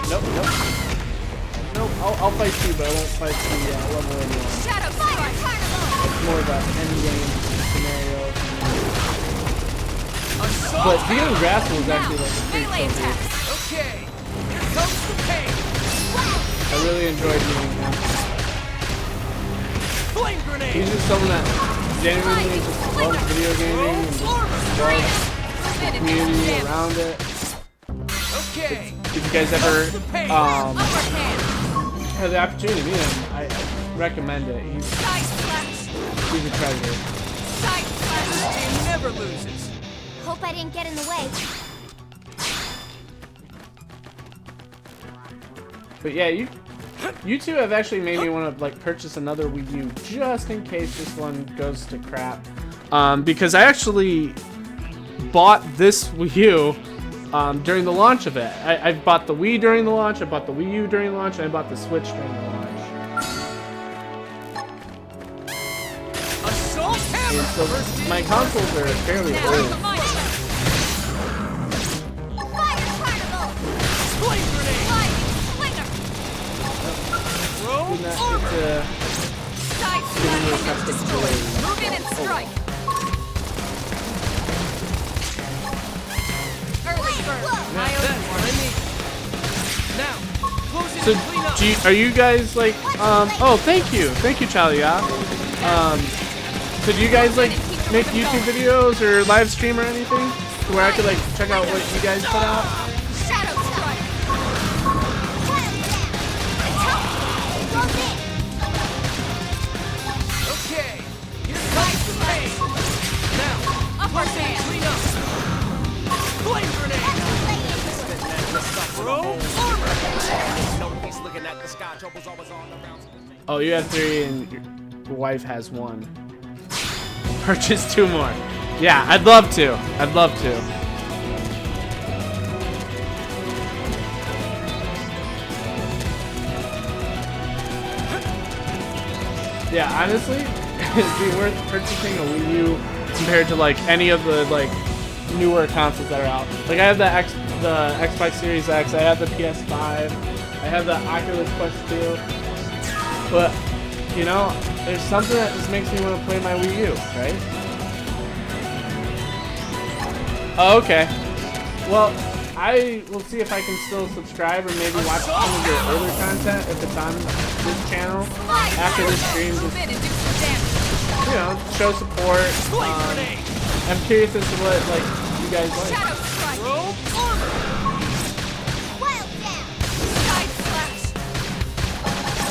nope. I'll fight you, but I won't fight the level anyone. It's more of an endgame scenario. But Xeon Grassel is actually like a pretty cool dude. Okay, here comes the pain. I really enjoyed meeting him. Flame grenade. He's just someone that genuinely just loves video gaming and just loves the community around it. Okay. If you guys ever have the opportunity to meet him, I recommend it. He's a treasure. This team never loses. Hope I didn't get in the way. But yeah, you two have actually made me want to like purchase another Wii U just in case this one goes to crap. Because I actually bought this Wii U during the launch of it. I bought the Wii during the launch, I bought the Wii U during the launch, and I bought the Switch during the launch. Assault hammer. And so my consoles are fairly old. Fire carnival! Flame grenade. Slinger! Throw Didn't that armor. get giving you a custom blade? Move in and strike. Early bird. Now that's what I need. Now, close it So, and clean up. are you guys like, oh, thank you, Chalia. So do you guys like make YouTube videos or live stream or anything? Where I could like check out what you guys put out? Shadow strike! Wild Roll in! Okay, here comes the pain. Now, Upper hand. clean up. Flame grenade. Throw armor. No peace looking at the sky, troubles always all around. Oh, you have 3 and your wife has 1. Purchase 2 more. Yeah, I'd love to. I'd love to. Yeah, honestly, it'd be worth purchasing a Wii U compared to like any of the like newer consoles that are out. Like I have the Xbox Series X, I have the PS5, I have the Oculus Quest 2. But you know, there's something that just makes me want to play my Wii U, right? Oh, okay. Well, I will see if I can still subscribe or maybe watch some of your older content if it's on this channel after this stream. Move Just, in and do some damage. you know, show support. Flame grenade. I'm curious as to what like you guys like. Shadow strike. Throw armor. Wild down! Side slash.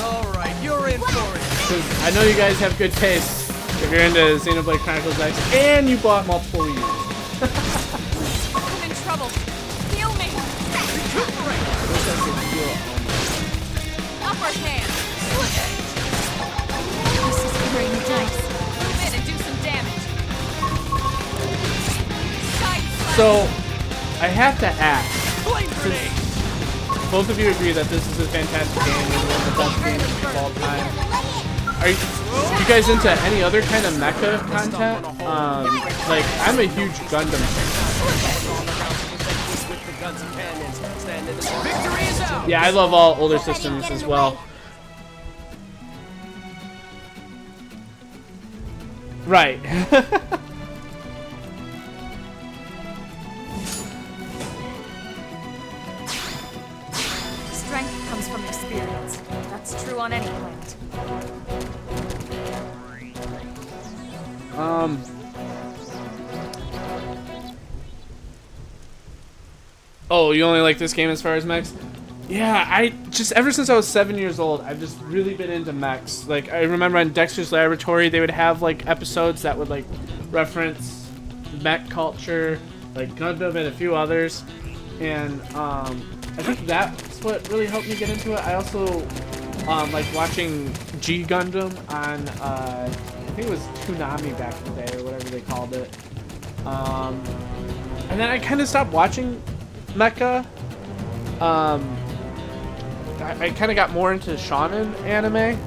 All right, you're in for it. 'Cause I know you guys have good taste if you're into Xenoblade Chronicles X and you bought multiple Wii U's. I'm in trouble. Heal me. Recuperate. Upper hand. This is great dice. Move in and do some damage. Side slash. So, I have to ask, Flame grenade. both of you agree that this is a fantastic game and one of the best games of all time. Are you guys into any other kind of mecha content? Like, I'm a huge Gundam fan. Victory is out. Yeah, I love all older systems as well. Right. Strength comes from experience. That's true on any planet. Oh, you only like this game as far as mechs? Yeah, I just, ever since I was 7 years old, I've just really been into mechs. Like, I remember on Dexter's Laboratory, they would have, like, episodes that would, like, reference mech culture, like Gundam and a few others. And, I think that's what really helped me get into it. I also, like, watching G Gundam on, I think it was Toonami back in the day, or whatever they called it. And then I kind of stopped watching mecha. I kind of got more into shonen anime,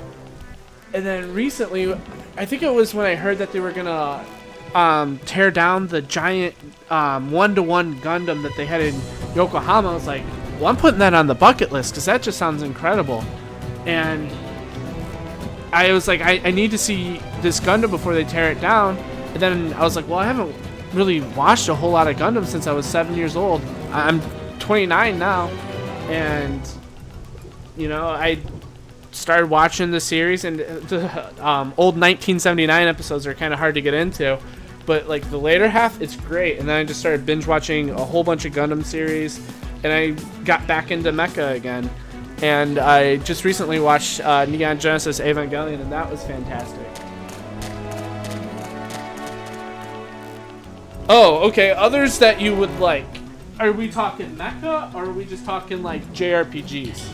and then recently, I think it was when I heard that they were gonna tear down the giant 1-to-1 Gundam that they had in Yokohama. I was like, well, I'm putting that on the bucket list because that just sounds incredible. And I was like, I need to see this Gundam before they tear it down. And then I was like, well, I haven't really watched a whole lot of Gundam since I was 7 years old. I'm 29 now, and you know, I started watching the series, and the old 1979 episodes are kind of hard to get into, but like the later half, it's great. And then I just started binge watching a whole bunch of Gundam series, and I got back into mecha again. And I just recently watched Neon Genesis Evangelion, and that was fantastic. Oh, okay. Others that you would like. Are we talking mecha, or are we just talking like JRPGs?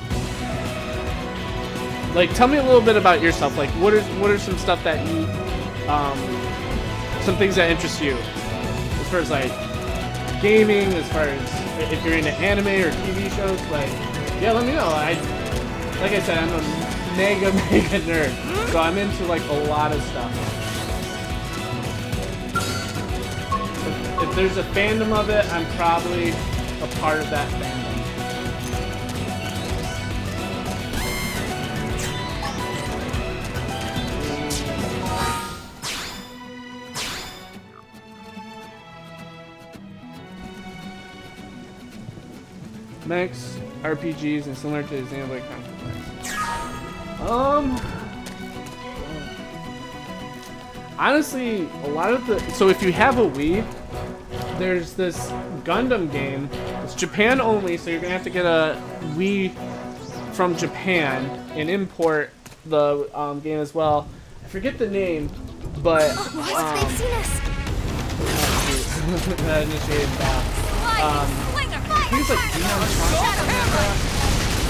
Like, tell me a little bit about yourself. Like, what are some stuff that you, some things that interest you, as far as like gaming, as far as if you're into anime or TV shows. Like, yeah, let me know. Like I said, I'm a mega nerd, so I'm into like a lot of stuff. If there's a fandom of it, I'm probably a part of that fandom. Mechs, RPGs, and similar to Xenoblade Chronicles. Honestly, a lot of the... So if you have a Wii, there's this Gundam game. It's Japan only, so you're going to have to get a Wii from Japan and import the game as well. I forget the name, but... They've seen us. Initiated that. I think it's like Xenon Chronicles.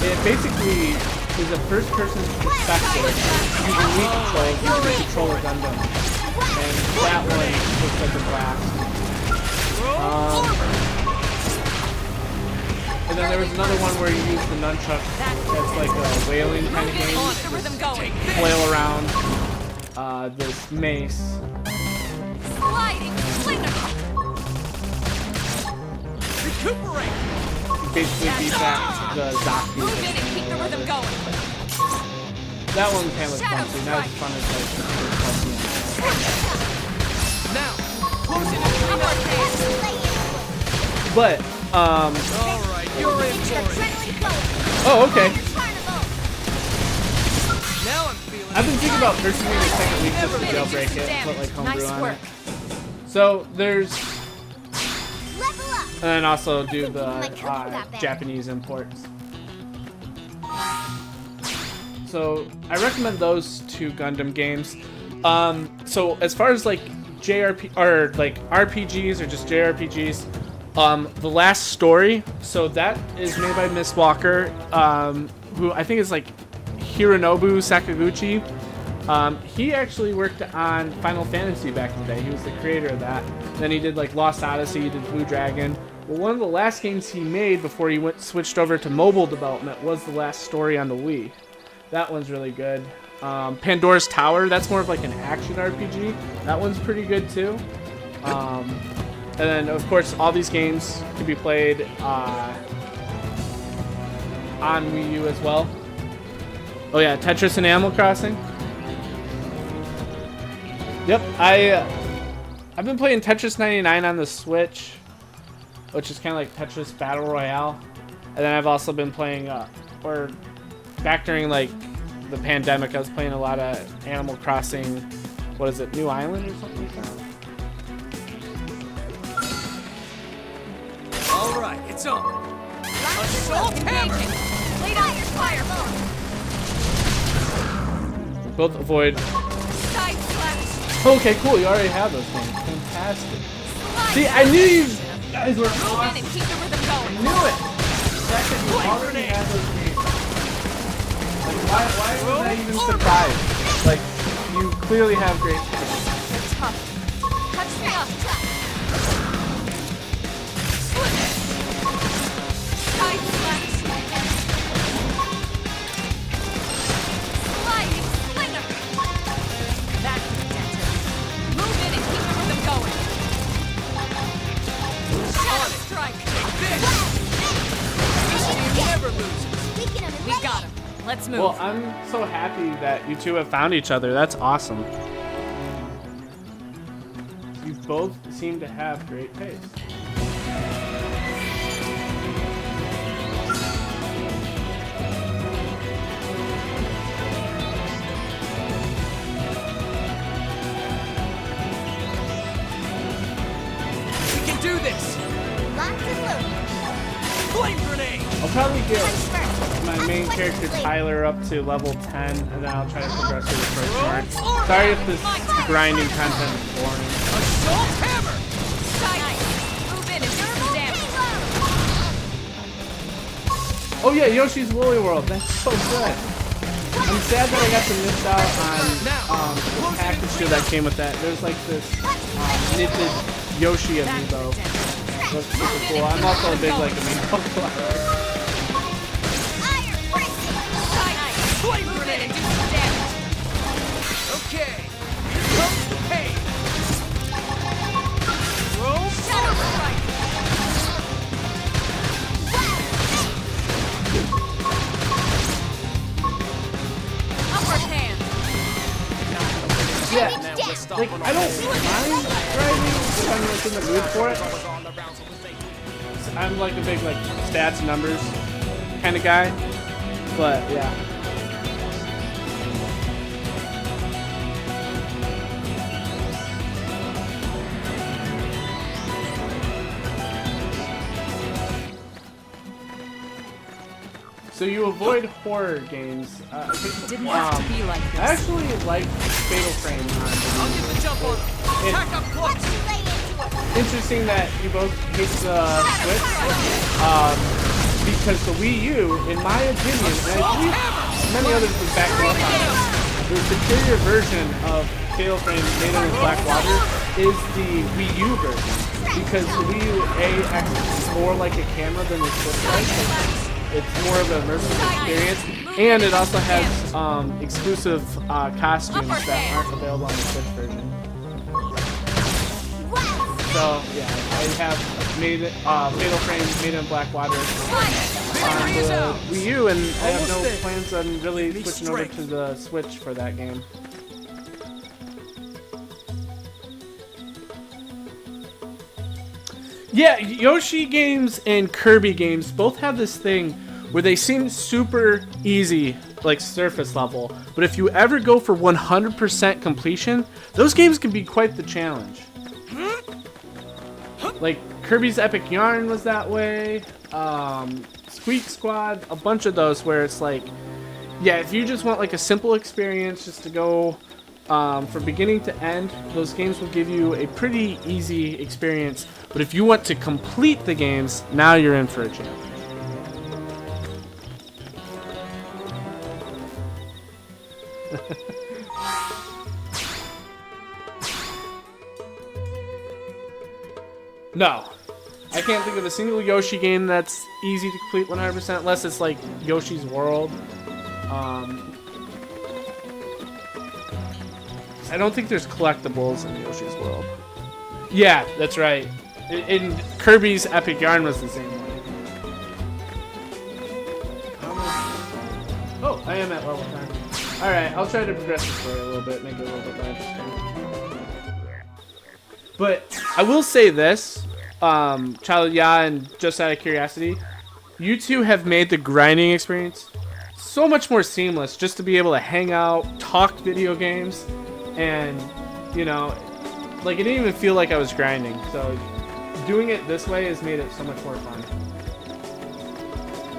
It basically is a first-person perspective using Wii controls to control a Gundam. And that one looks like a blast. And then there was another one where you use the nunchuck as like a whaling kind of game. Just flail around this mace. Recuperate. Basically beat back the Zaku. That one kind of was fun too. Not as fun as like the first one. Now, close it in. But, Alright, you're in for it. oh, okay. Now I'm feeling I've been thinking about purchasing the second week just to jailbreak it, put like homebrew on it. So there's, and then also do the Japanese imports. So I recommend those two Gundam games. So as far as like JRP or like RPGs or just JRPGs, The Last Story. So that is made by Miss Walker, who I think is like Hironobu Sakaguchi. He actually worked on Final Fantasy back in the day. He was the creator of that. Then he did like Lost Odyssey, he did Blue Dragon. Well, one of the last games he made before he switched over to mobile development was The Last Story on the Wii. That one's really good. Pandora's Tower, that's more of like an action RPG. That one's pretty good too. And then, of course, all these games can be played on Wii U as well. Oh yeah, Tetris and Animal Crossing. Yep, I've been playing Tetris 99 on the Switch, which is kind of like Tetris Battle Royale. And then I've also been playing, back during like the pandemic, I was playing a lot of Animal Crossing. What is it, New Island or something like that? all right, it's on. Assault hammer. Lay down your fireball. Both avoid. Side slash. Okay, cool. You already have those things. Fantastic. See, I knew you guys were Move in awesome. and keep the rhythm I going. knew it. Second, you already had those games. Like, why was I even surprised? Like, you clearly have great skills. Tough. Touch me up. Slip. Side slash. Sliding slinger. That's intensive. Move in and keep the rhythm going. Shadow strike. He never loses. We got him. Let's move. Well, I'm so happy that you two have found each other. That's awesome. You both seem to have great taste. We can do this. Lots of loot. Flame grenade! I'll probably get my main character Tyler up to level 10, and then I'll try to progress through the first part. Sorry if this grinding content is boring. Assault hammer! Move in and do some damage. Oh yeah, Yoshi's Woolly World. That's so good. I'm sad that I got to miss out on the package that came with that. There's like this knitted Yoshi amiibo. Looks super cool. I'm also a big like amiibo collector. Flame grenade! Do some damage. Okay, here comes the pain! Roll Shadow strike. Upward hand. Yeah, like I don't mind grinding if I'm like in the mood for it. I'm like a big like stats and numbers kind of guy, but yeah. So you avoid horror games. Didn't have to be like I this. actually like Fatal Frame on I'll get the jump on him! Attack up close! Interesting that you both hate the Switch, because the Wii U, in my opinion, and I believe many others would back me up on it, the superior version of Fatal Frame made in Blackwater is the Wii U version, because the Wii U acts more like a camera than the Switch does. It's more of an immersive experience, and it also has exclusive costumes that aren't available on the Switch version. So yeah, I have made it Fatal Frame made in Blackwater on the Wii U, and I have no plans on really switching over to the Switch for that game. Yeah, Yoshi games and Kirby games both have this thing where they seem super easy, like surface level, but if you ever go for 100% completion, those games can be quite the challenge. Like Kirby's Epic Yarn was that way, Squeak Squad, a bunch of those where it's like, yeah, if you just want like a simple experience just to go from beginning to end, those games will give you a pretty easy experience. But if you want to complete the games, now you're in for a challenge. No. I can't think of a single Yoshi game that's easy to complete 100% unless it's like Yoshi's World. I don't think there's collectibles in Yoshi's World. Yeah, that's right. In Kirby's Epic Yarn was the same way. Oh, I am at level 10. Alright, I'll try to progress the story a little bit, make it a little bit more interesting. But I will say this, Child Ya and just out of curiosity, you two have made the grinding experience so much more seamless just to be able to hang out, talk video games, and, you know, like it didn't even feel like I was grinding. So doing it this way has made it so much more fun.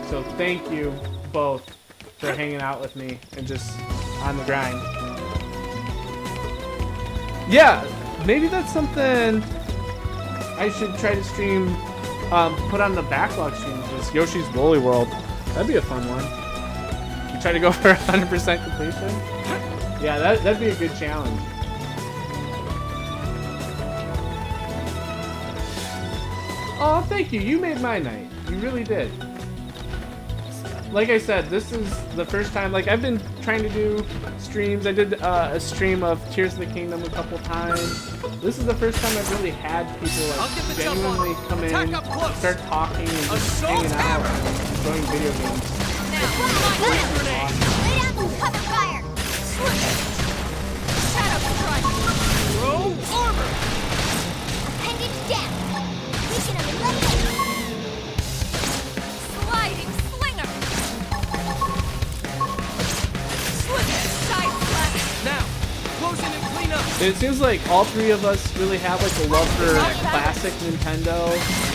So thank you both for hanging out with me and just on the grind. Yeah, maybe that's something I should try to stream, put on the backlog stream, just Yoshi's Woolly World. That'd be a fun one. You try to go for 100% completion? Yeah, that'd be a good challenge. Oh, thank you. You made my night. You really did. Like I said, this is the first time, like I've been trying to do streams. I did a stream of Tears of the Kingdom a couple times. This is the first time I've really had people like genuinely come in, start talking, and just hanging out and enjoying video games. Lay down some cover fire! Shadow strike. Throw armor! Appendage down! We can eliminate! Sliding slinger. Slip side slap. Now, close in and clean up! It seems like all three of us really have like a love for classic Nintendo,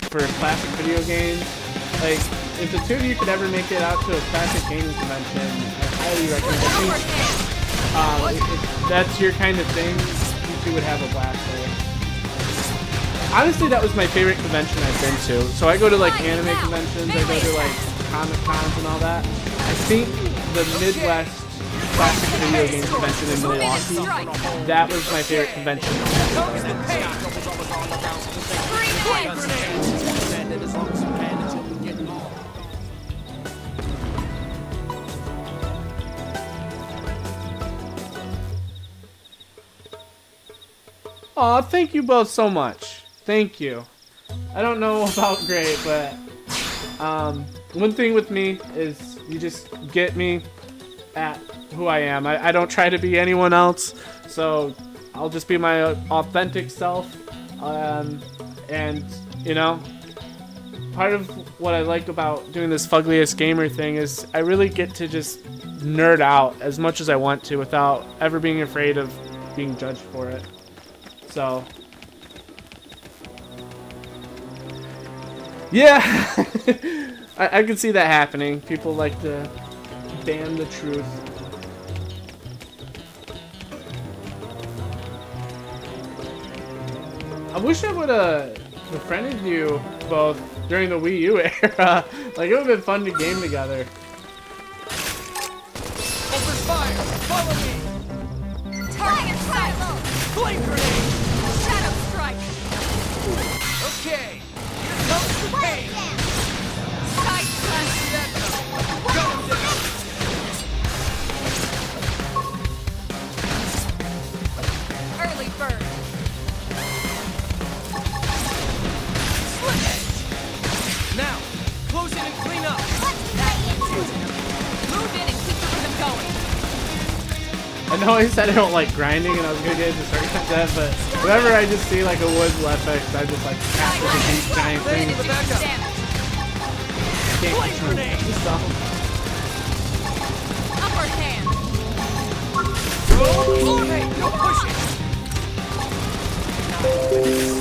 for classic video games. like, if the two of you could ever make it out to a classic gaming convention, I highly recommend it. I think if that's your kind of thing, you two would have a blast there. Honestly, that was my favorite convention I've been to. So I go to like anime conventions, I go to like Comic Cons and all that. I think the Midwest Classic Video Game Convention in Milwaukee, that was my favorite convention. Aw, thank you both so much. Thank you. I don't know about great, but one thing with me is you just get me at who I am. I don't try to be anyone else, so I'll just be my authentic self. And, you know, part of what I like about doing this Fugliest Gamer thing is I really get to just nerd out as much as I want to without ever being afraid of being judged for it. So, yeah, I can see that happening. People like to ban the truth. I wish I would have befriended you both during the Wii U era. Like, it would have been fun to game together. Open fire! Follow me! Target cycle! Flame grenade! Shadow strike! Okay, here comes the pain! Side slash! See that coming? Go down! Early bird! Slip edge! Now, close in and clean up! Move in and keep the rhythm going! I know I said I don't like grinding and I was gonna get into circuit like that, but whenever I just see like a wood FX, I just like after the deep giant thing. Ready to back up! Flame grenade! Upper hand! Roll! Hey, don't push it!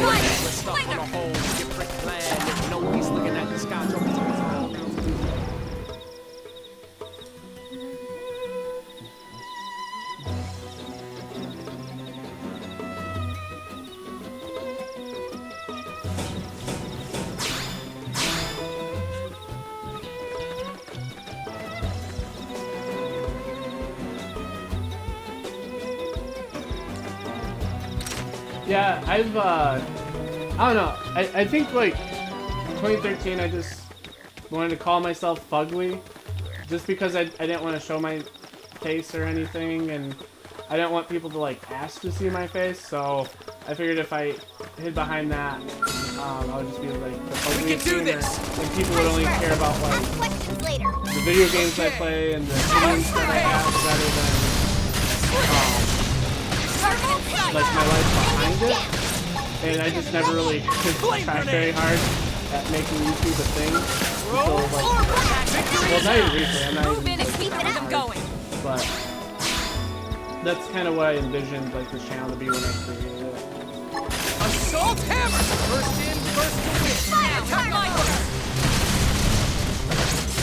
Let's stop on a hole, get brick plan. You know he's looking at the sky. Yeah, I don't know. I think like 2013 I just wanted to call myself Fugly just because I didn't want to show my face or anything, and I didn't want people to like ask to see my face, so I figured if I hid behind that, I would just be like the Fugliest gamer, and people would only care about like the video games I play and the games that I have rather than like my life behind it, and I just never really tried very hard at making YouTube a thing. So like, well, not even recently, I'm not Move in even and keep the rhythm going! but that's kind of what I envisioned like this channel to be when I created it. Assault hammer! First in, first to win! Attack Michael!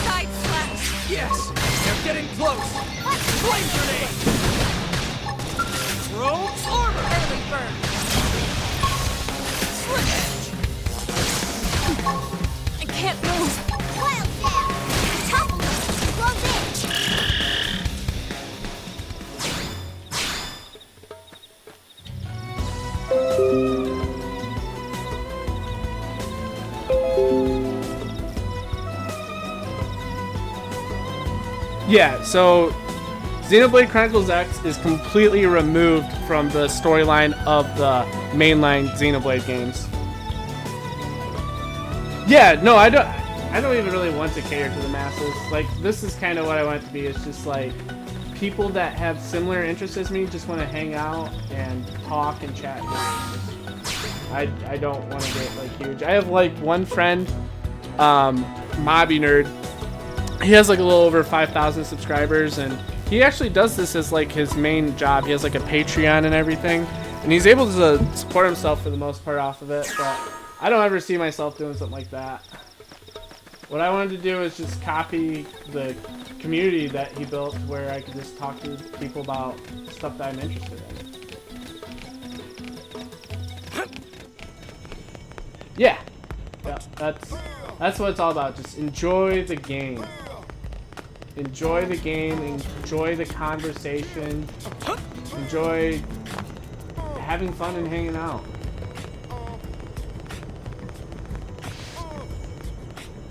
Side slash! Yes! They're getting close! Flame grenade! Rogue's armor! Early bird! Slip edge! I can't move! Wild jab! Top close in! Yeah, so Xenoblade Chronicles X is completely removed from the storyline of the mainline Xenoblade games. Yeah, no, I don't even really want to cater to the masses. Like, this is kind of what I want it to be. It's just like people that have similar interests as me just want to hang out and talk and chat. I don't want to get like huge. I have like one friend, Mobby Nerd. He has like a little over 5,000 subscribers, and he actually does this as like his main job. He has like a Patreon and everything, and he's able to support himself for the most part off of it, but I don't ever see myself doing something like that. What I wanted to do is just copy the community that he built where I could just talk to people about stuff that I'm interested in. Yeah. Yeah, that's what it's all about. Just enjoy the game. Enjoy the game, enjoy the conversation, enjoy having fun and hanging out.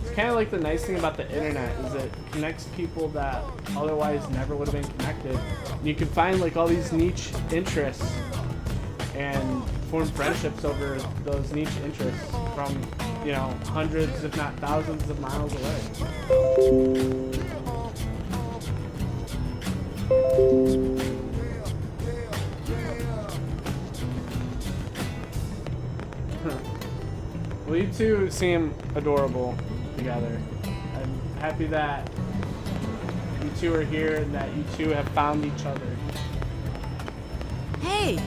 It's kind of like the nice thing about the internet is it connects people that otherwise never would have been connected. And you can find like all these niche interests and form friendships over those niche interests from, you know, hundreds if not thousands of miles away. Well, you two seem adorable together. I'm happy that you two are here and that you two have found each other. Hey!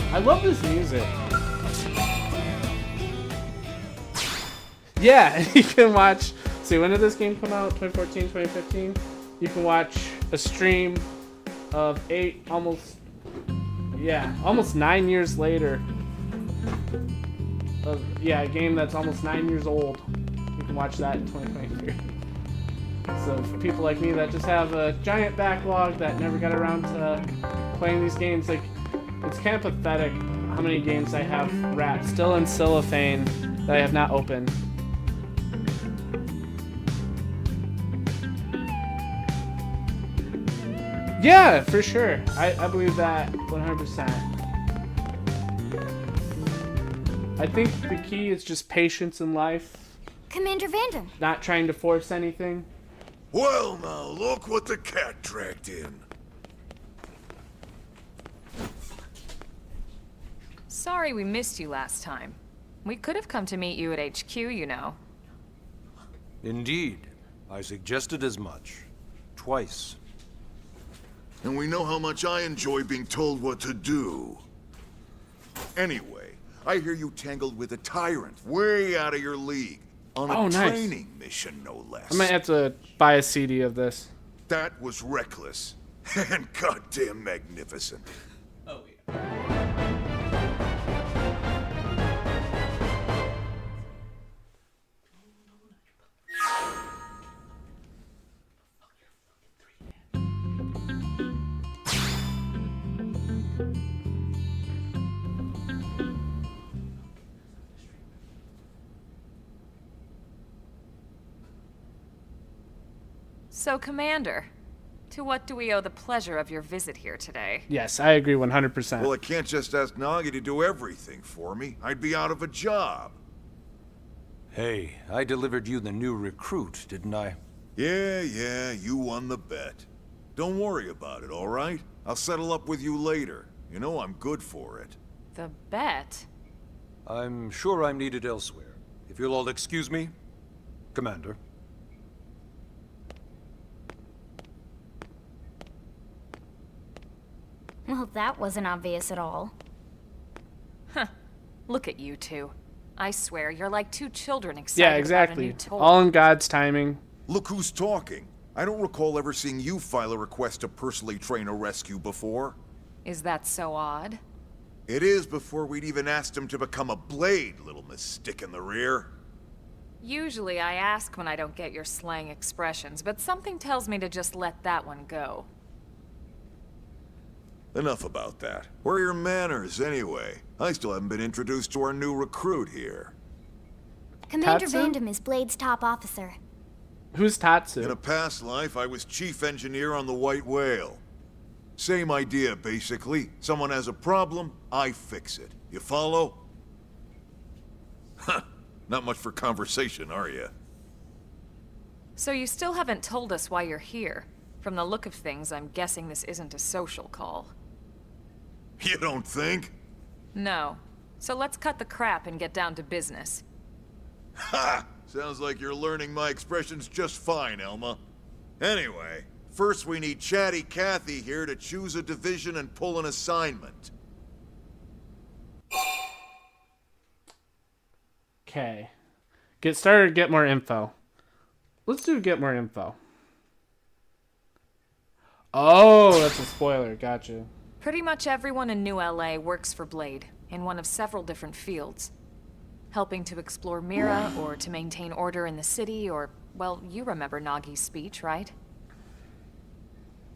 I love this music. Yeah, you can watch. See, when did this game come out? 2014, 2015? You can watch a stream of almost 9 years later. A game that's almost 9 years old. You can watch that in 2023. So for people like me that just have a giant backlog that never got around to playing these games, like, it's kind of pathetic how many games I have wrapped still in cellophane that I have not opened. Yeah, for sure. I believe that 100%. I think the key is just patience in life. Commander Vanden. Not trying to force anything. Well, now, look what the cat dragged in. Sorry we missed you last time. We could have come to meet you at HQ, you know. Indeed. I suggested as much. Twice. And we know how much I enjoy being told what to do. Anyway, I hear you tangled with a tyrant way out of your league. On a training mission, no less. I might have to buy a CD of this. That was reckless. And goddamn magnificent. Oh, yeah. So, Commander, to what do we owe the pleasure of your visit here today? Yes, I agree 100%. Well, I can't just ask Nagi to do everything for me. I'd be out of a job. Hey, I delivered you the new recruit, didn't I? Yeah, you won the bet. Don't worry about it, all right? I'll settle up with you later. You know I'm good for it. The bet? I'm sure I'm needed elsewhere. If you'll all excuse me, Commander. Well, that wasn't obvious at all. Huh. Look at you two. I swear, you're like two children excited about a new toy. All in God's timing. Look who's talking. I don't recall ever seeing you file a request to personally train a rescue before. Is that so odd? It is before we'd even asked him to become a blade, little miss stick in the rear. Usually I ask when I don't get your slang expressions, but something tells me to just let that one go. Enough about that. Where are your manners, anyway? I still haven't been introduced to our new recruit here. Commander Tatsu? Vanden is Blade's top officer. Who's Tatsu? In a past life, I was chief engineer on the White Whale. Same idea, basically. Someone has a problem, I fix it. You follow? Huh. Not much for conversation, are you? So you still haven't told us why you're here. From the look of things, I'm guessing this isn't a social call. You don't think? No. So let's cut the crap and get down to business. Ha! Sounds like you're learning my expressions just fine, Elma. Anyway, first we need Chatty Cathy here to choose a division and pull an assignment. Okay. Get started, get more info. Let's do get more info. Oh, that's a spoiler. Gotcha. Pretty much everyone in New LA works for Blade, in one of several different fields. Helping to explore Mira, or to maintain order in the city, or, well, you remember Nagi's speech, right?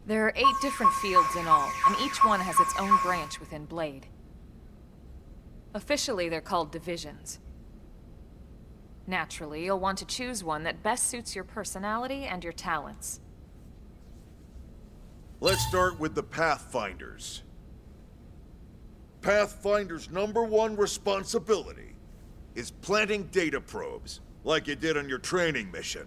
There are 8 different fields in all, and each one has its own branch within Blade. Officially, they're called divisions. Naturally, you'll want to choose one that best suits your personality and your talents. Let's start with the Pathfinders. Pathfinder's #1 responsibility is planting data probes, like you did on your training mission.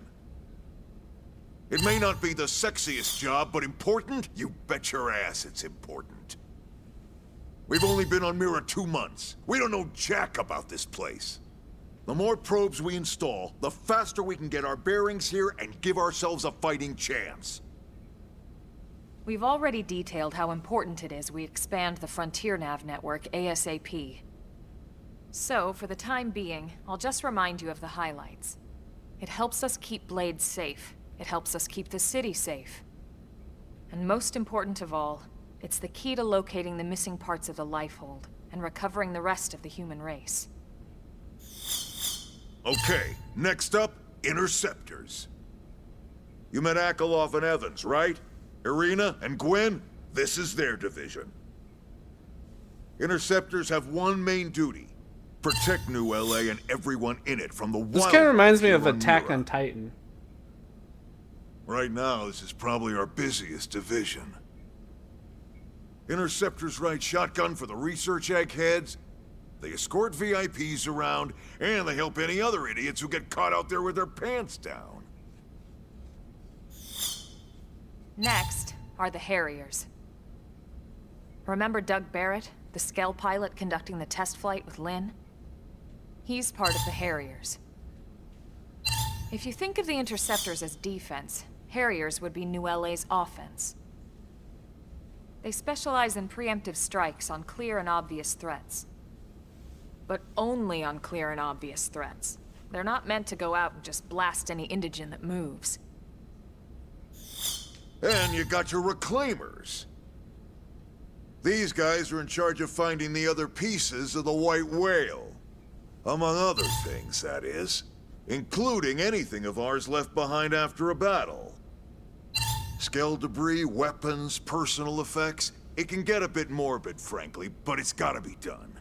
It may not be the sexiest job, but important? You bet your ass it's important. We've only been on Mira 2 months. We don't know jack about this place. The more probes we install, the faster we can get our bearings here and give ourselves a fighting chance. We've already detailed how important it is we expand the Frontier Nav network ASAP. So, for the time being, I'll just remind you of the highlights. It helps us keep Blade safe. It helps us keep the city safe. And most important of all, it's the key to locating the missing parts of the Lifehold and recovering the rest of the human race. Okay, next up, Interceptors. You met Akalov and Evans, right? Irina and Gwen? This is their division. Interceptors have one main duty. Protect New LA and everyone in it from the wild. This kind of reminds me of Attack on Titan. Right now, this is probably our busiest division. Interceptors ride shotgun for the research eggheads. They escort VIPs around, and they help any other idiots who get caught out there with their pants down. Next are the Harriers. Remember Doug Barrett, the Skell pilot conducting the test flight with Lynn? He's part of the Harriers. If you think of the Interceptors as defense, Harriers would be New LA's offense. They specialize in preemptive strikes on clear and obvious threats. But only on clear and obvious threats. They're not meant to go out and just blast any indigen that moves. And you got your Reclaimers. These guys are in charge of finding the other pieces of the White Whale. Among other things, that is. Including anything of ours left behind after a battle. Skell debris, weapons, personal effects. It can get a bit morbid, frankly, but it's gotta be done.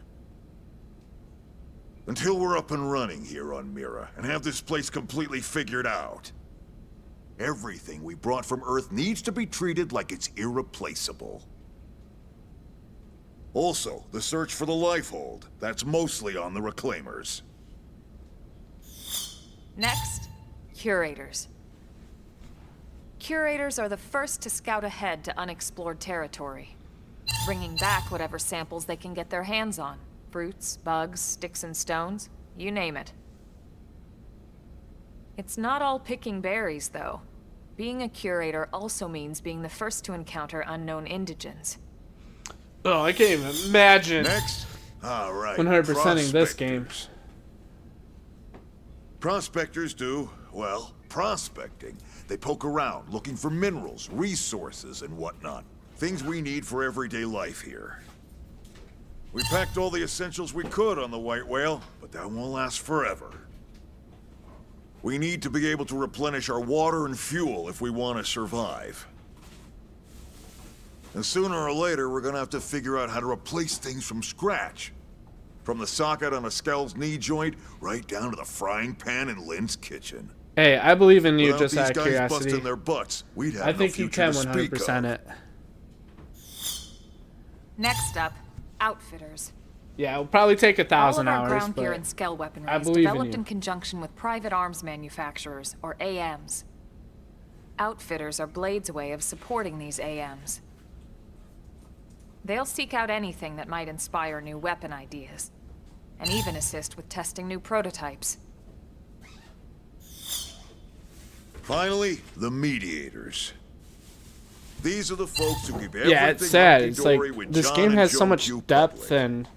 Until we're up and running here on Mira, and have this place completely figured out. Everything we brought from Earth needs to be treated like it's irreplaceable. Also, the search for the Lifehold. That's mostly on the Reclaimers. Next, Curators. Curators are the first to scout ahead to unexplored territory, bringing back whatever samples they can get their hands on. Fruits, bugs, sticks and stones, you name it. It's not all picking berries, though. Being a curator also means being the first to encounter unknown indigens. Oh, I can't even imagine. Next? Alright. 100%ing this game. Prospectors do, well, prospecting. They poke around, looking for minerals, resources, and whatnot. Things we need for everyday life here. We packed all the essentials we could on the White Whale, but that won't last forever. We need to be able to replenish our water and fuel if we want to survive. And sooner or later, we're gonna have to figure out how to replace things from scratch. From the socket on a Skell's knee joint, right down to the frying pan in Lynn's kitchen. Hey, I believe in you. Without Just out of these guys curiosity. busting their butts, we'd have I no think you future can to speak 100% of. it. Next up, Outfitters. Yeah, it'll probably take 1,000 All of our hours, ground gear but and Skell weaponry I is believe in developed you. in conjunction with private arms manufacturers, or AMs. Outfitters are Blade's way of supporting these AMs. They'll seek out anything that might inspire new weapon ideas, and even assist with testing new prototypes. Finally, the mediators. These are the folks who keep everything Yeah, it's sad. It's like hunky-dory when this John game and has Joe so much Q depth public. and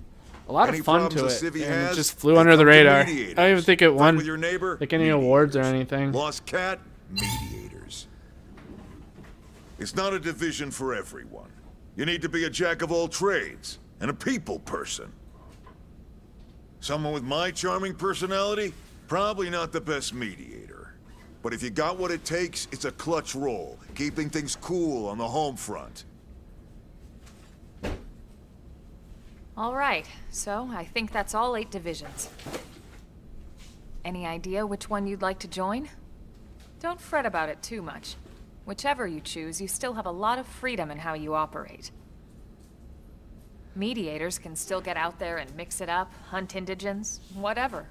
a lot Any of fun problems to the it, civvy and it has, just flew they under the come to radar. I mediators. don't even think it Fight won with your neighbor, like any awards or mediators. anything. Lost cat, mediators. It's not a division for everyone. You need to be a jack of all trades and a people person. Someone with my charming personality, probably not the best mediator. But if you got what it takes, it's a clutch role, keeping things cool on the home front. All right, so I think that's all 8 divisions. Any idea which one you'd like to join? Don't fret about it too much. Whichever you choose, you still have a lot of freedom in how you operate. Mediators can still get out there and mix it up, hunt indigents, whatever.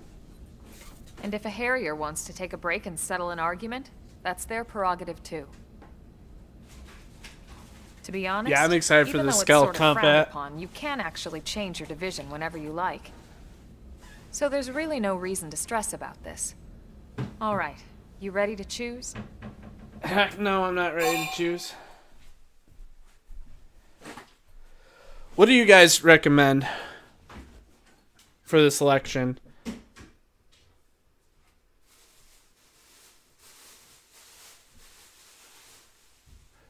And if a Harrier wants to take a break and settle an argument, that's their prerogative too. To be honest, Yeah, I'm excited for even the though it's scale sort of frowned combat. upon, you can actually change your division whenever you like. So there's really no reason to stress about this. All right, you ready to choose? Heck no, I'm not ready to choose. What do you guys recommend for the selection?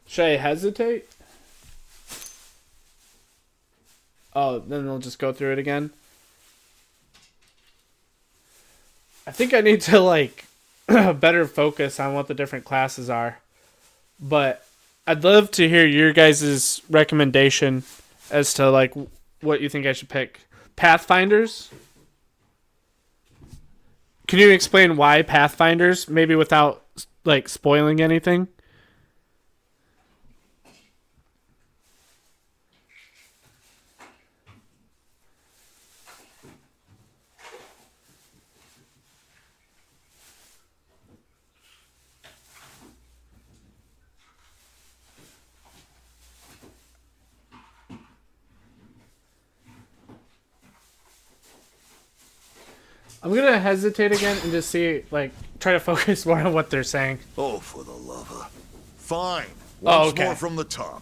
Should I hesitate? Oh, then they'll just go through it again. I think I need to like better focus on what the different classes are. But I'd love to hear your guys' recommendation as to like what you think I should pick. Pathfinders? Can you explain why Pathfinders? Maybe without like spoiling anything? I'm gonna hesitate again and just see, like, try to focus more on what they're saying. Oh, for the love of... Fine. Oh, Once okay. more from the top.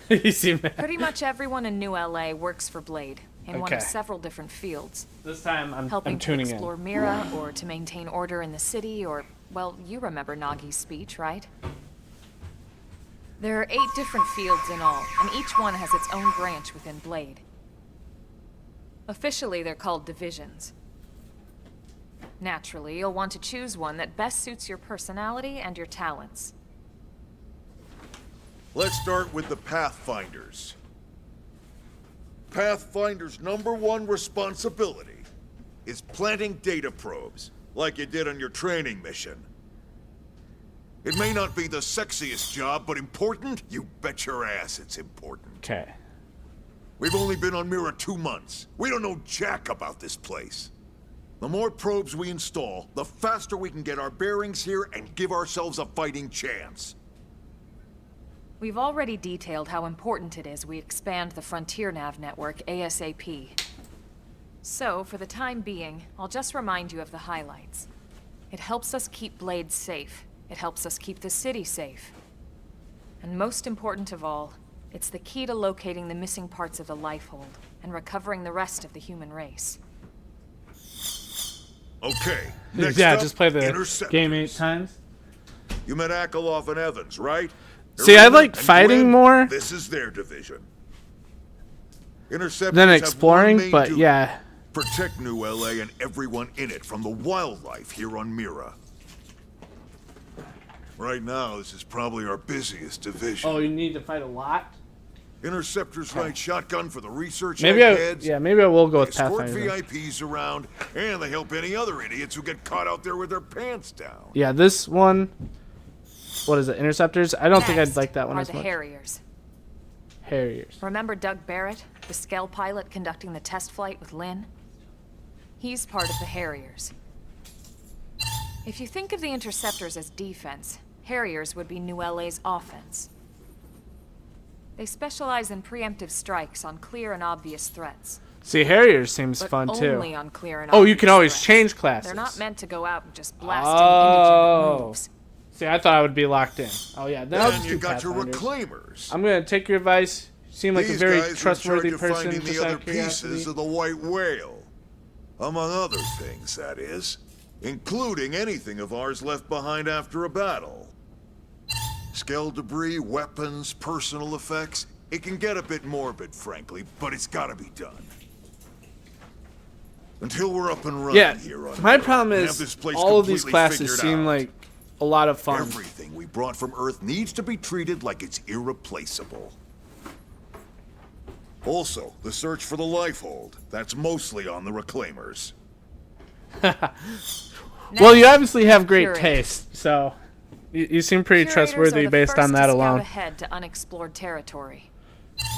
You seem mad. Pretty much everyone in New LA works for Blade in one of Okay. several different fields. This time Helping I'm to tuning explore in. Mira, or to maintain order in the city, or, well, you remember Nagi's speech, right? There are 8 different fields in all, and each one has its own branch within Blade. Officially, they're called divisions. Naturally, you'll want to choose one that best suits your personality and your talents. Let's start with the Pathfinders. Pathfinder's #1 responsibility is planting data probes, like you did on your training mission. It may not be the sexiest job, but important? You bet your ass it's important. Okay. We've only been on Mira 2 months. We don't know jack about this place. The more probes we install, the faster we can get our bearings here and give ourselves a fighting chance. We've already detailed how important it is we expand the Frontier Nav network ASAP. So, for the time being, I'll just remind you of the highlights. It helps us keep Blade safe. It helps us keep the city safe. And most important of all, it's the key to locating the missing parts of the Lifehold and recovering the rest of the human race. Okay, next Yeah, up, just play the Interceptors. game 8 times. You met Akeloff and Evans, right? See, I Irina like and fighting Gwen, more This is their division. Interceptors than have one exploring, main but duty. yeah. Protect New LA and everyone in it from the wildlife here on Mira. Right now, this is probably our busiest division. Oh, you need to fight a lot? Interceptors ride shotgun for the research Maybe heads. maybe I will go with They escort Pathfinder. VIPs around, and they help any other idiots who get caught out there with their pants down. Yeah, this one, what is it, Interceptors? I don't think I'd Next like that one are as the much. Harriers. Harriers. Remember Doug Barrett, the Skell pilot conducting the test flight with Lynn? He's part of the Harriers. If you think of the Interceptors as defense, Harriers would be New LA's offense. They specialize in preemptive strikes on clear and obvious threats. See, Harriers seems But fun too. only on clear and Oh, you obvious can always threats. change classes. They're not meant to go out and just blast any indigent moves. See, I thought I would be locked in. Oh yeah, then I'll Then just you do got your Pathfinders. reclaimers. I'm gonna take your advice. You seem like These a very guys are in trustworthy charge of person. finding Just the out other of curiosity. pieces of the white whale. Among other things, that is. Including anything of ours left behind after a battle. Skell debris, weapons, personal effects. It can get a bit morbid, frankly, but it's gotta be done. Until we're up and running Yeah, here on my Earth problem and have is this place all of these completely classes figured seem out. like a lot of fun. Everything we brought from Earth needs to be treated like it's irreplaceable. Also, the search for the Lifehold. That's mostly on the Reclaimers. Well, you obviously have great Curators. taste, so you seem pretty Curators trustworthy are the based first on that to scout alone. ahead to unexplored territory.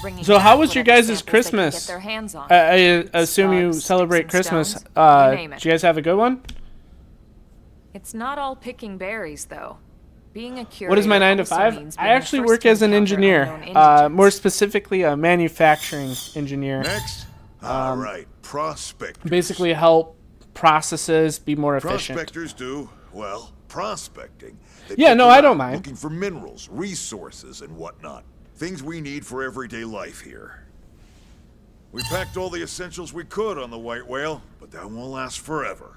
Bringing So back how was your whatever guys' samples they can Christmas? get their hands on. I assume you Slugs, celebrate sticks and Christmas. stones, you name Did it. you guys have a good one? It's not all picking berries, though. Being a curator What is my 9 to also 5? means I being the actually first work to as an encounter engineer, unknown indigents. more specifically a manufacturing engineer. Next? All right, prospectors. Basically help processes be more efficient. Prospectors do, well, prospecting. They Yeah, poke no, I around don't mind. Looking for minerals, resources, and whatnot. Things we need for everyday life here. We packed all the essentials we could on the White Whale, but that won't last forever.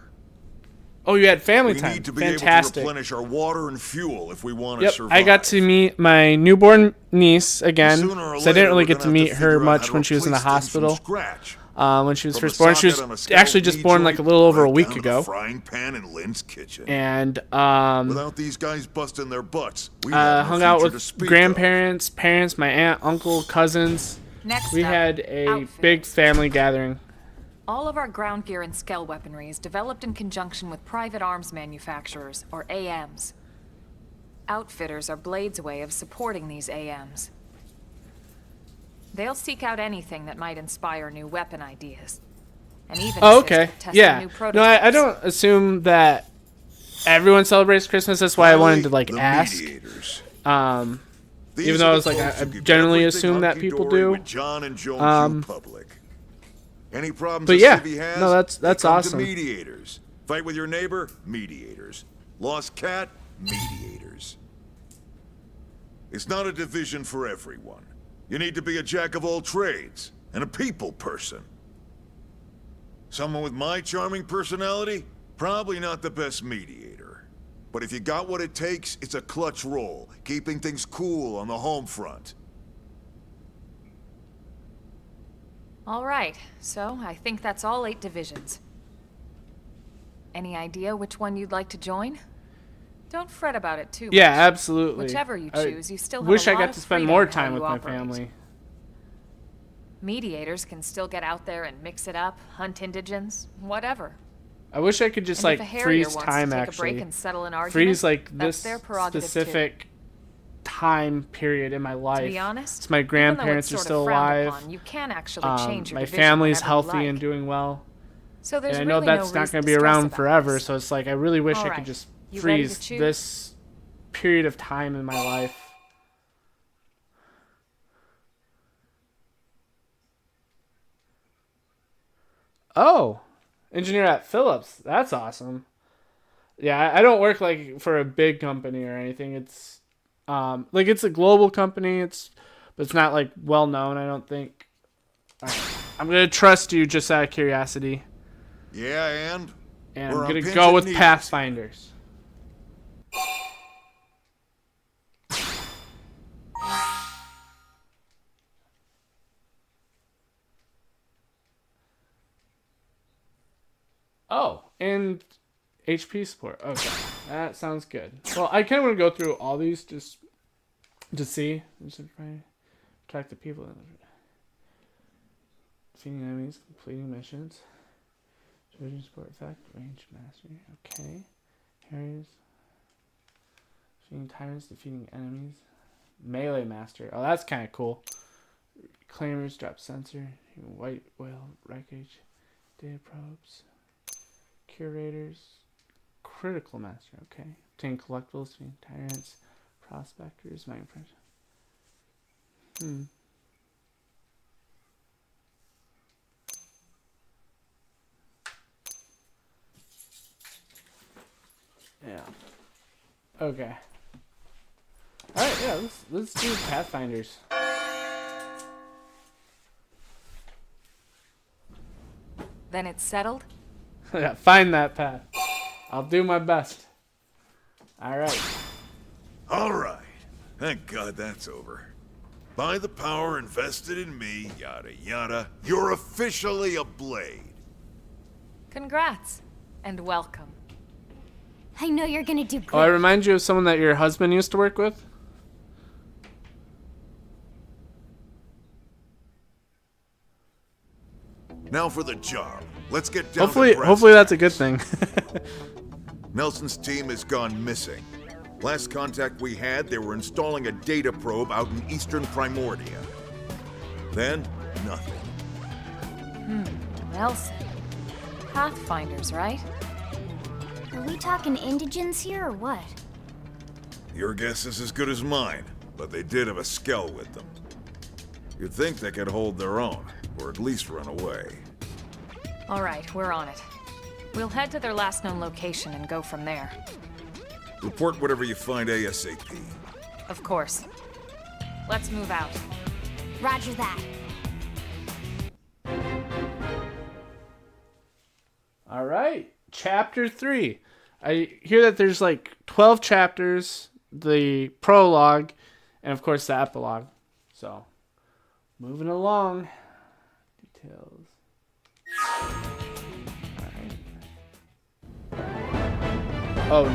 Oh, you had family We time. need to be Fantastic. able to replenish our water and fuel if we want to Yep, survive. I got to meet my newborn niece again. Sooner or So I didn't later, really we're get to gonna have meet to her figure out much how to when she was in the replace things from hospital. scratch. When she was From first the born, she socket on a was scalp actually just knee born like a joint, little over a right week down to ago. the frying pan in Lynn's kitchen. And Without these guys busting their butts, we have no hung out future to with speak grandparents, parents, my aunt, uncle, cousins. Next We up, had a outfitters. big family gathering. All of our ground gear and skell weaponry is developed in conjunction with private arms manufacturers, or AMs. Outfitters are Blade's way of supporting these AMs. They'll seek out anything that might inspire new weapon ideas. And even Oh, assist okay. with testing Yeah. new No, prototypes. I don't assume that everyone celebrates Christmas. That's why I wanted to like the ask. Mediators. Even These though are I was the like, folks I who keep generally everything assume that people hunky-dory do. with John and Jones public. Any problems But the yeah, city has, no, that's they come awesome. to mediators. Fight with your neighbor, mediators. Lost cat, mediators. It's not a division for everyone. You need to be a jack of all trades and a people person. Someone with my charming personality, probably not the best mediator. But if you got what it takes, it's a clutch role, keeping things cool on the home front. All right, so I think that's all 8 divisions. Any idea which one you'd like to join? Don't fret about it too much. Yeah, absolutely. Whichever you I choose, you still have wish a I lot got of to spend freedom more in how time you with my operate. family. Mediators can still get out there and mix it up, hunt indigents, whatever. I wish I could just And if like a Harrier freeze wants time to take a break actually. and settle an argument, Freeze like that's this their prerogative specific time period in my life. To be honest, It's my even though grandparents it's are sort of still frowned alive. upon, you can actually change your My division family's whenever you healthy like. and doing well. So there's And I know really that's no not reason going to to be stress around about forever, this. so it's like I really wish I Alright, could just you ready to freeze choose? this period of time in my life. Oh, engineer at Philips. That's awesome. Yeah, I don't work like for a big company or anything. It's like it's a global company. But it's not like well known, I don't think. Alright. I'm gonna trust you just out of curiosity. Yeah, And We're I'm on gonna pins go and with needles. Pathfinders. Oh, and HP support. Okay, that sounds good. Well, I kind of want to go through all these just to see. Just try to protect the people. Defeating enemies, completing missions. Division support effect, range mastery. Okay. Harriers. Defeating tyrants, defeating enemies. Melee master. Oh, that's kind of cool. Claimers, drop sensor. White whale, wreckage. Data probes. Curators. Critical master. Okay. obtain collectibles between tyrants, prospectors, my friend. Yeah. Okay. All right. Yeah. Let's do Pathfinders. Then it's settled? Yeah. Find that path. I'll do my best. All right. All right. Thank God that's over. By the power invested in me, yada yada, you're officially a blade. Congrats. And welcome. I know you're gonna do Oh, I great. remind you of someone that your husband used to work with? Now for the job. Let's get down to brass Hopefully that's a good tacks. thing. Nelson's team has gone missing. Last contact we had, they were installing a data probe out in eastern Primordia. Then, nothing. Nelson. Pathfinders, right? Are we talking indigents here or what? Your guess is as good as mine, but they did have a skell with them. You'd think they could hold their own, or at least run away. Alright, we're on it. We'll head to their last known location and go from there. Report whatever you find ASAP. Of course. Let's move out. Roger that. All right. Chapter 3. I hear that there's like 12 chapters, the prologue, and of course the epilogue. So, moving along. Details. All right. Oh,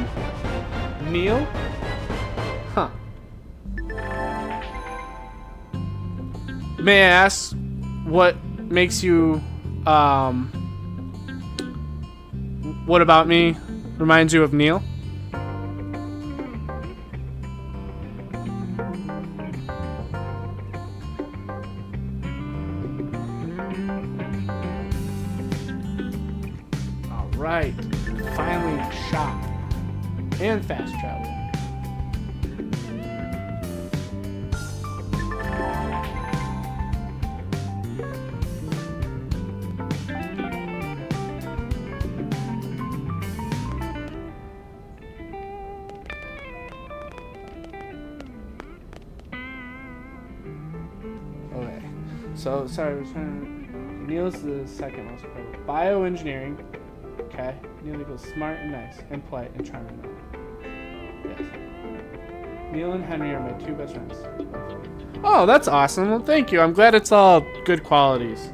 Neil? Huh. May I ask what makes you, what about me reminds you of Neil? All right. Finally shop and fast travel. Okay. So, sorry, we're trying to... Neil's the second most important. Bioengineering. Okay. Neil equals smart and nice, and polite, and charming. Yes. Neil and Henry are my two best friends. Oh, that's awesome. Well, thank you. I'm glad it's all good qualities.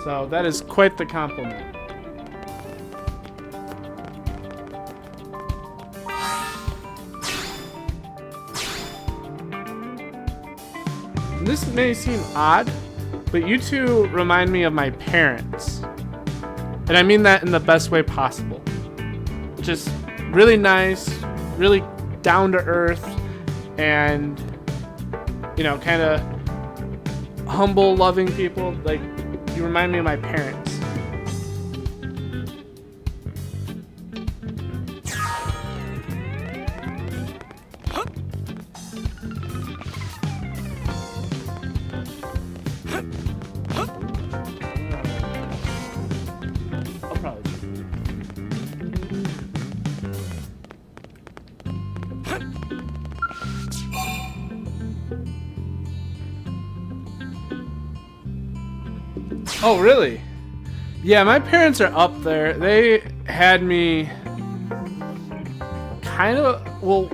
So, that is quite the compliment. This may seem odd, but you two remind me of my parents. And I mean that in the best way possible. Just really nice, really down to earth, and, you know, kind of humble, loving people. Like, you remind me of my parents. I'll probably just Oh, really? Yeah, my parents are up there. They had me kind of, well,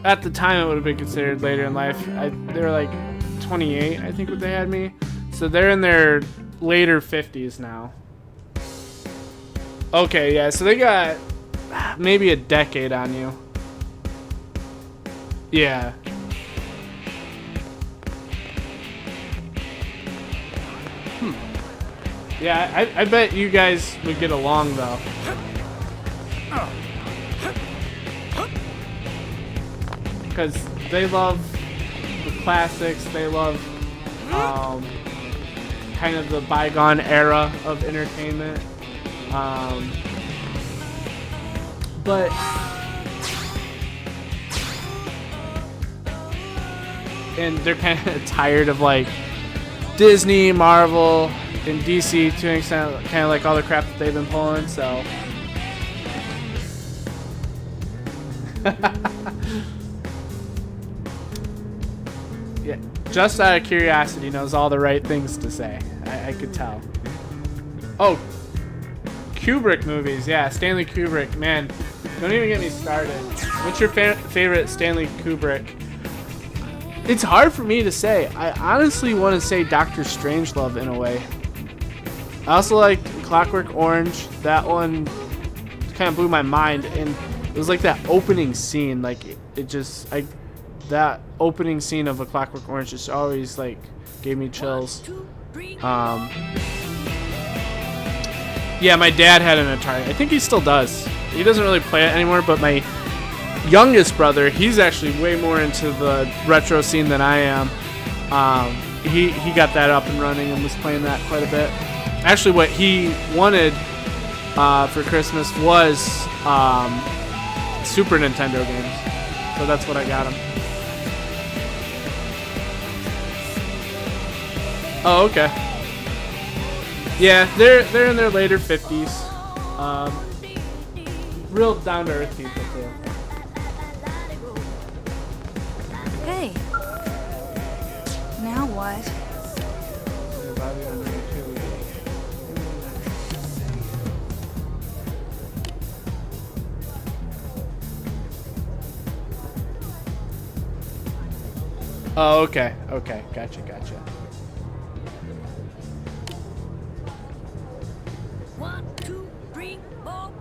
at the time it would have been considered later in life. They were like 28, I think, when they had me. So they're in their later 50s now. Okay, yeah, so they got maybe a decade on you. Yeah. Yeah, I bet you guys would get along, though. Because they love the classics. They love kind of the bygone era of entertainment. But and they're kind of tired of like Disney, Marvel, and DC to an extent, kind of like all the crap that they've been pulling. So. Yeah, just out of curiosity, knows all the right things to say. I could tell. Oh, Kubrick movies. Yeah, Stanley Kubrick. Man, don't even get me started. What's your favorite Stanley Kubrick? It's hard for me to say. I honestly want to say Dr. Strangelove in a way. I also liked Clockwork Orange. That one kind of blew my mind, and it was like that opening scene. Like that opening scene of A Clockwork Orange just always like gave me chills. Yeah, my dad had an Atari. I think he still does. He doesn't really play it anymore, but my youngest brother, he's actually way more into the retro scene than I am. He got that up and running and was playing that quite a bit. Actually, what he wanted for Christmas was Super Nintendo games. So that's what I got him. Oh, okay. Yeah, they're in their later 50s. Real down to earth people too. Hey. Now what? Oh, okay. Okay. Gotcha. One, two, three, four.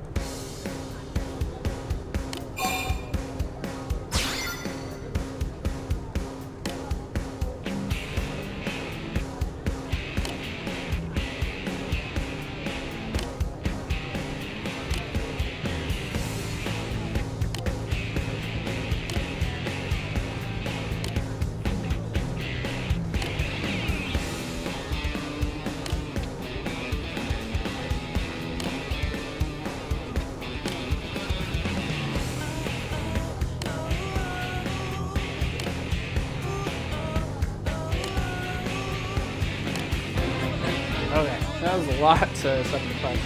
Okay, that was a lot to sacrifice.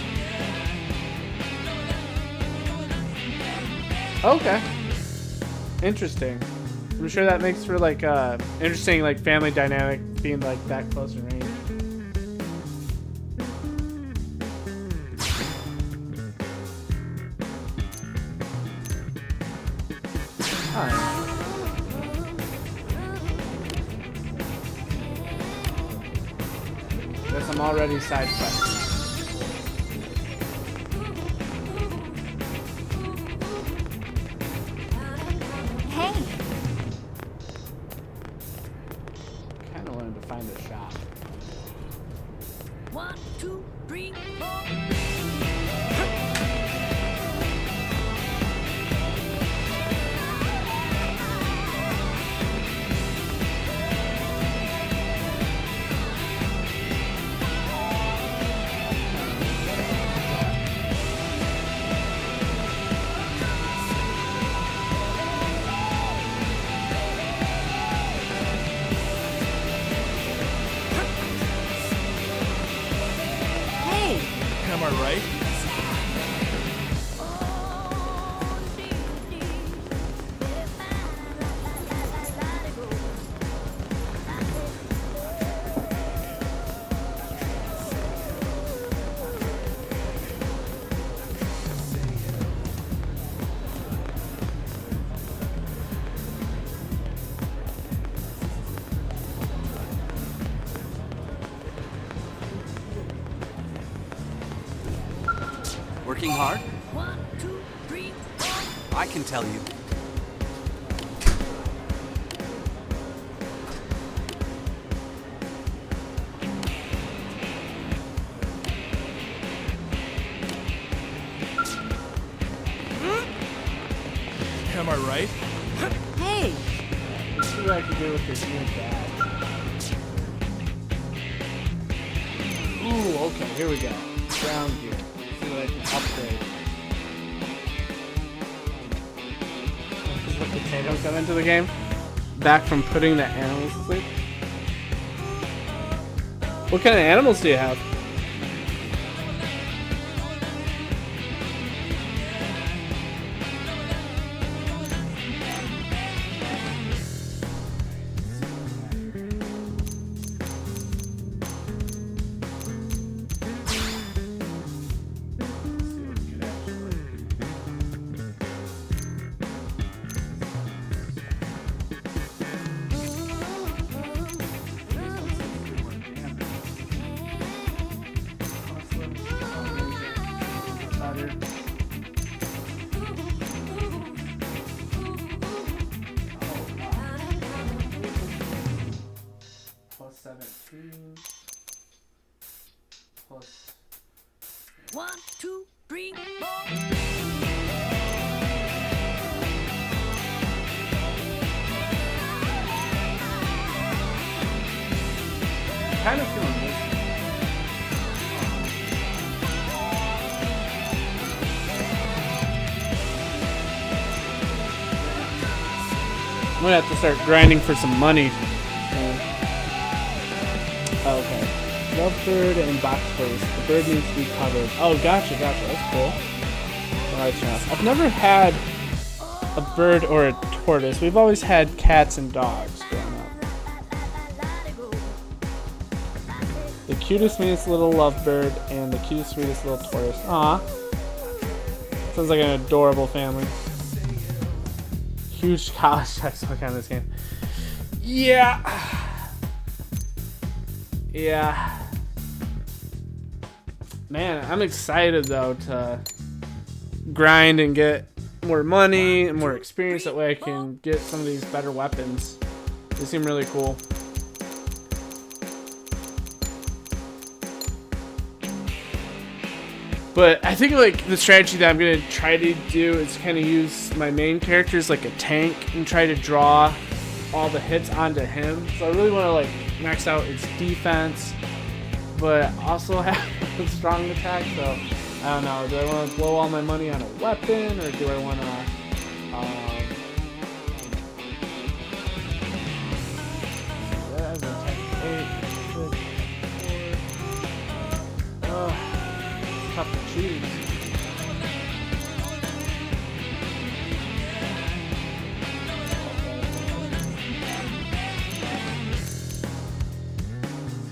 Okay, interesting. I'm sure that makes for like interesting like family dynamic being like that close in range. Alright. Guess I'm already sidetracked. Hey, Kind of wanted to find a shop. One, two, three, four. hey, Am I right? Working hard? One, two, three, four. I can tell you. Am I right? hey. Let's see what I can do with this new dad. Ooh, okay, here we go. Ground gear. Let's see what I can upgrade. Potato come into the game. Back from putting the animals to sleep. What kind of animals do you have? Plus 17. Plus. 1, 2, 3, 4. Kind of feeling this. I'm gonna have to start grinding for some money. Okay. Lovebird and box place. The bird needs to be covered. Oh, gotcha. That's cool. Alright, I've never had a bird or a tortoise. We've always had cats and dogs growing up. The cutest, meanest little lovebird and the cutest, sweetest little tortoise. Aw. Sounds like an adorable family. Huge college textbook on this game. Yeah. Man, I'm excited though to grind and get more money and more experience. That way I can get some of these better weapons. They seem really cool. But I think like the strategy that I'm gonna try to do is kind of use my main character as like a tank and try to draw all the hits onto him. So I really want to like max out its defense, but also have a strong attack. So I don't know. Do I want to blow all my money on a weapon, or do I want to? Tough to choose.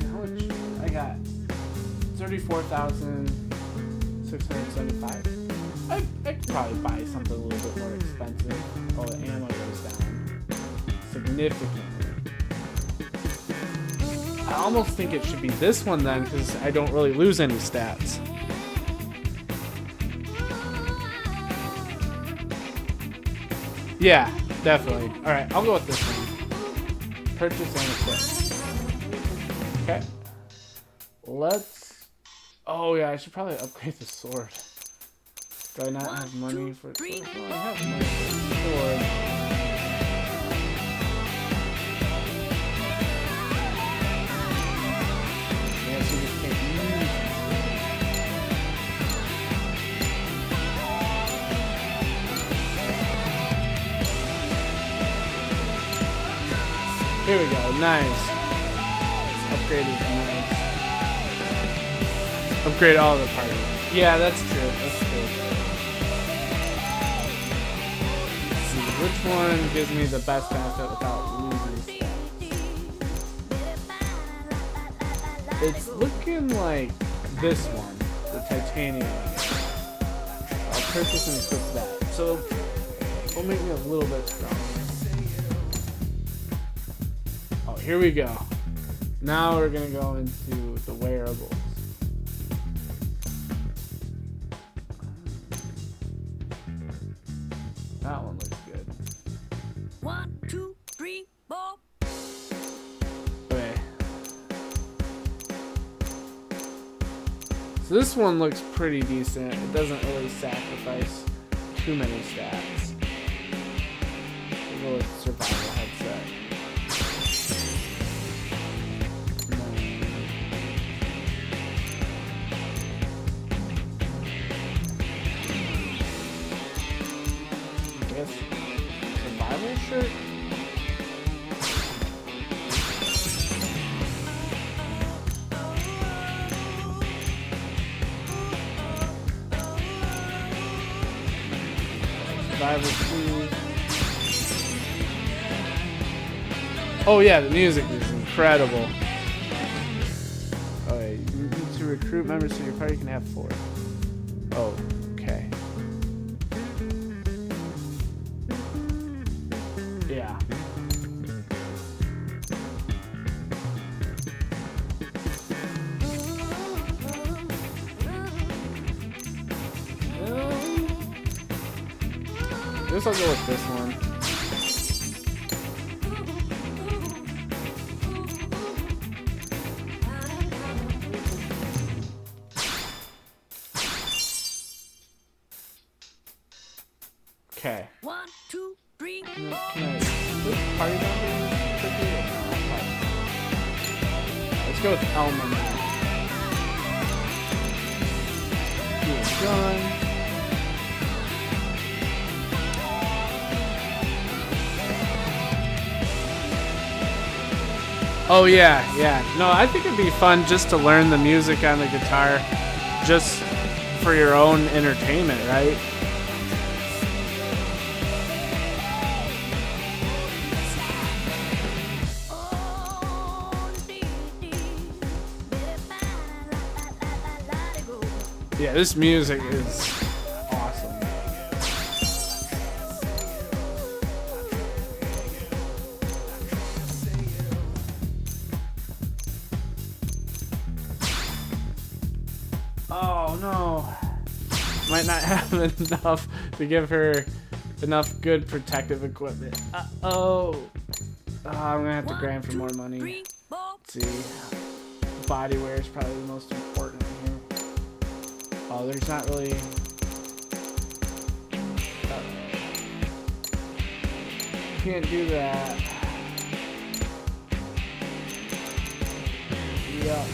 How much? I got 34,675. I could probably buy something a little bit more expensive. Oh, the ammo goes down significantly. I almost think it should be this one then, because I don't really lose any stats. Yeah, definitely. Alright, I'll go with this one. Purchase and equip. Okay. Let's... Oh yeah, I should probably upgrade the sword. Do I not have money for... Oh, I have money for the sword. Yeah, so you just can't use it. Here we go, nice. Upgrade is nice. Upgrade all the party. Yeah, that's true, Let's see, which one gives me the best benefit without losing stats? It's looking like this one, the titanium. I'll purchase and equip that. So, it'll make me a little bit stronger. Here we go. Now we're gonna go into the wearables. That one looks good. 1, 2, 3, 4. Okay. So this one looks pretty decent. It doesn't really sacrifice too many stats. We'll go with survival headset. Survival Survival 2. Oh yeah, the music is incredible. Okay, you need to recruit members to your party. You can have 4. Oh, okay. Yeah. I guess I'll go with this one. Okay. 1, 2, 3, 4. Can I switch party members quickly? Let's go with Elmer now. Do a gun. Oh yeah, yeah. No, I think it'd be fun just to learn the music on the guitar, just for your own entertainment, right? Yeah, this music is awesome. Oh no. Might not have enough to give her enough good protective equipment. Uh-oh. Oh, I'm gonna have to grind for more money. Let's see. Body wear is probably the most important here. Oh, there's not really... Can't do that. Yeah.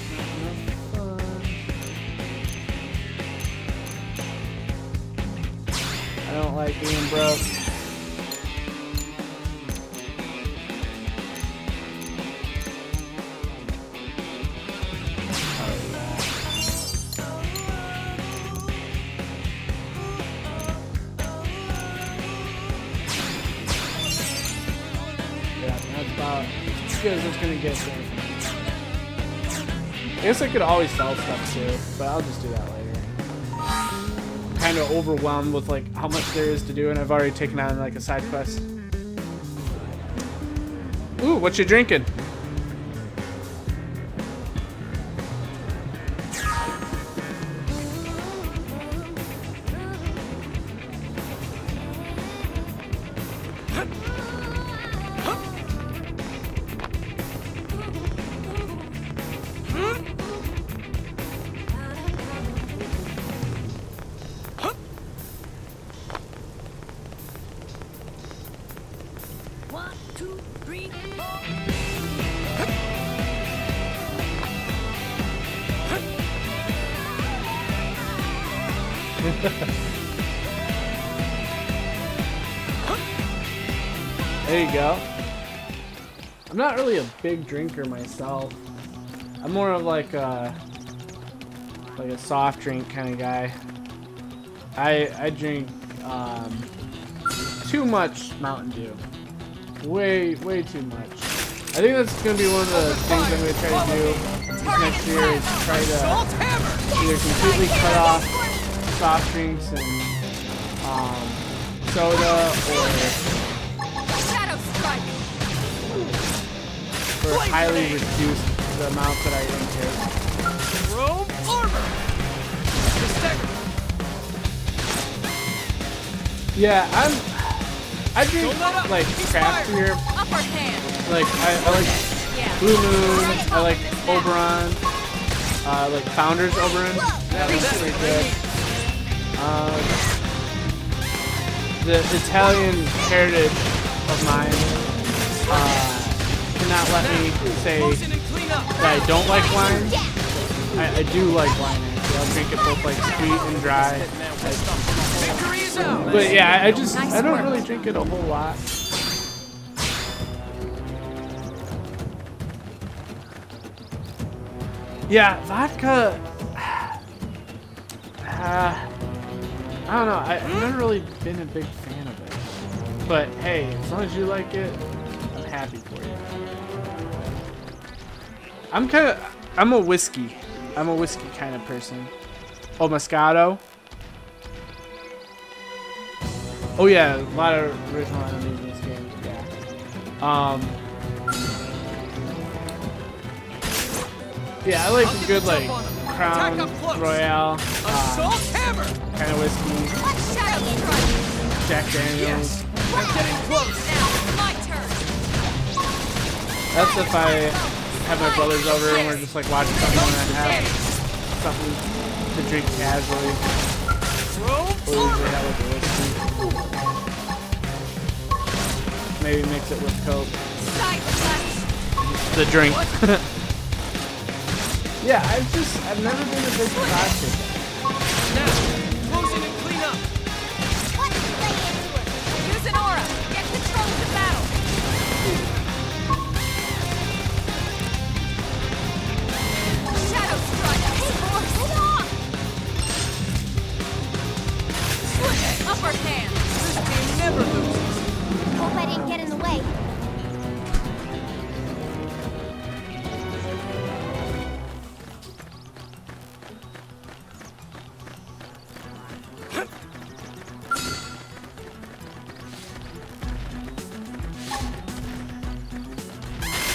I don't like being broke. As good as it's gonna get there. I guess I could always sell stuff too, but I'll just do that later. Kind of overwhelmed with like how much there is to do, and I've already taken on like a side quest. Ooh, what you drinking? There you go. I'm not really a big drinker myself. I'm more of like a soft drink kind of guy. I drink too much Mountain Dew. Way too much. I think that's gonna be one of the things I'm gonna try to do next year is try to either completely cut off soft drinks and soda or highly reduce the amount that I intake. Rome armor. Yeah, I drink like craft beer. Like I like Blue Moon. I like Oberon. Like Founders Oberon. That was pretty good. The Italian heritage of mine cannot let me say that I don't like wine. I do like wine actually. I'll drink it both like sweet and dry. But yeah, I don't really drink it a whole lot. Yeah, vodka. I don't know. I've never really been a big fan of it. But hey, as long as you like it, I'm happy for you. I'm a whiskey kind of person. Oh, Moscato. Oh yeah, a lot of original enemies in this game. Yeah. Yeah, I like a good like Crown Royale. Assault hammer. Kind of whiskey. Jack Daniels. I'm getting close. My turn. That's if I have my brothers over and we're just like watching something and I have something to drink casually. We'll usually have like a whiskey. Maybe mix it with Coke. The drink. Yeah, I've never been a big vodka guy. Now, close in and clean up. Use an aura. Get control of the battle. Shadow strike. Hey, boys, hold on. Upper hand. This game never loses. Hope I didn't get in the way.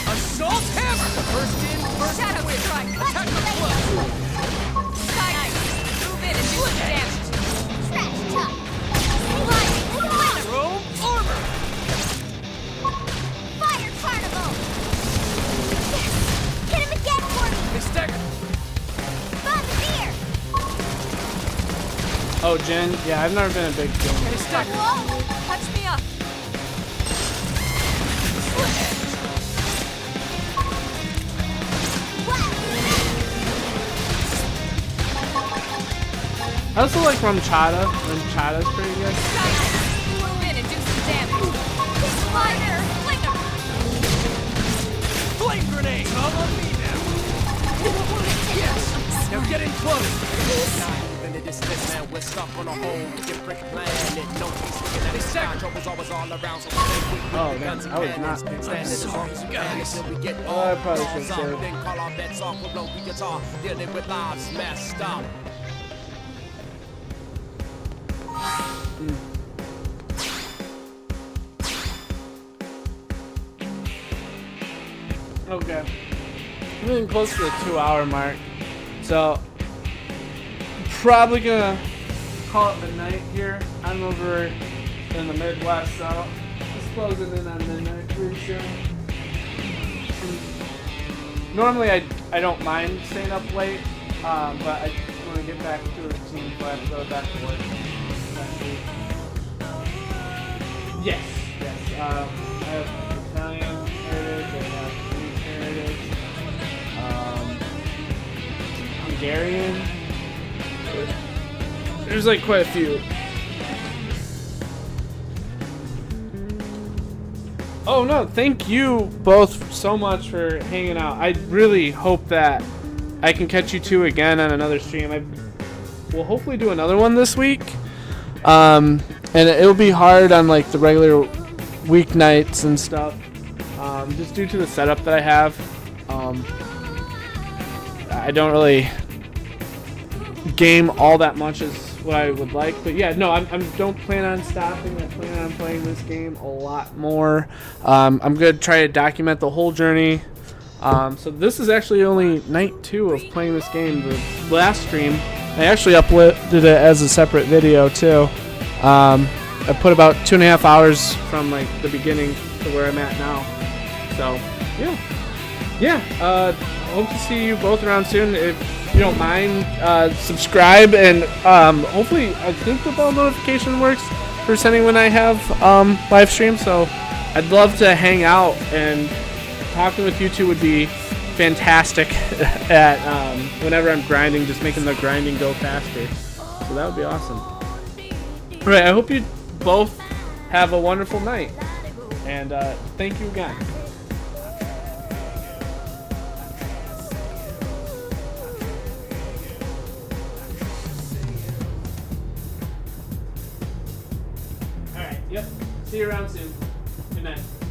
Assault hammer. First in, first Shadow win. strike. Attack up close. Nice. Move in and do some damage. Trash talk. Chrome armor. Fire carnival. Yes. Hit him again for me. They stagger. Bombardier. Oh, Jen? Yeah, I've never been a big Jen. They stagger. Whoa. Touch me up. I also like rum chata. Rum chata's pretty good. Move in and do some damage. Fire. Fling 'em. Flame grenade. All on me now. Yes. Now get in close. In the distance, man, we're stuck on a whole different planet. No peace, looking at the sky. Trouble's always all around, so we stay quick with Oh, the man, guns and I was cannons. not- Standing as long as we can until we get I all probably balls should up. save. Then call our bets off, we'll blow the guitar. Dealing with lives messed up. Okay. I'm getting close to the 2-hour mark. So, probably gonna call it midnight here. I'm over in the Midwest, so it's closing in on midnight pretty soon. Normally I don't mind staying up late, but I want to get back to a routine, so I have to go back to work next week. Yes. I have Italian heritage, I have Greek heritage, Hungarian. There's like quite a few. Oh no, thank you both so much for hanging out. I really hope that I can catch you two again on another stream. We'll hopefully do another one this week. And it'll be hard on like the regular weeknights and stuff. Just due to the setup that I have. I don't really game all that much as what I would like, but yeah, no, I don't plan on stopping. I plan on playing this game a lot more. I'm gonna try to document the whole journey. So this is actually only night 2 of playing this game. The last stream, I actually uploaded it as a separate video too. I put about 2.5 hours from like the beginning to where I'm at now. So yeah. Hope to see you both around soon. If you don't mind, subscribe, and hopefully I think the bell notification works for sending when I have live streams. So I'd love to hang out, and talking with you two would be fantastic at whenever I'm grinding, just making the grinding go faster. So that would be awesome. All right, I hope you both have a wonderful night, and thank you again. Yep. See you around soon. Good night.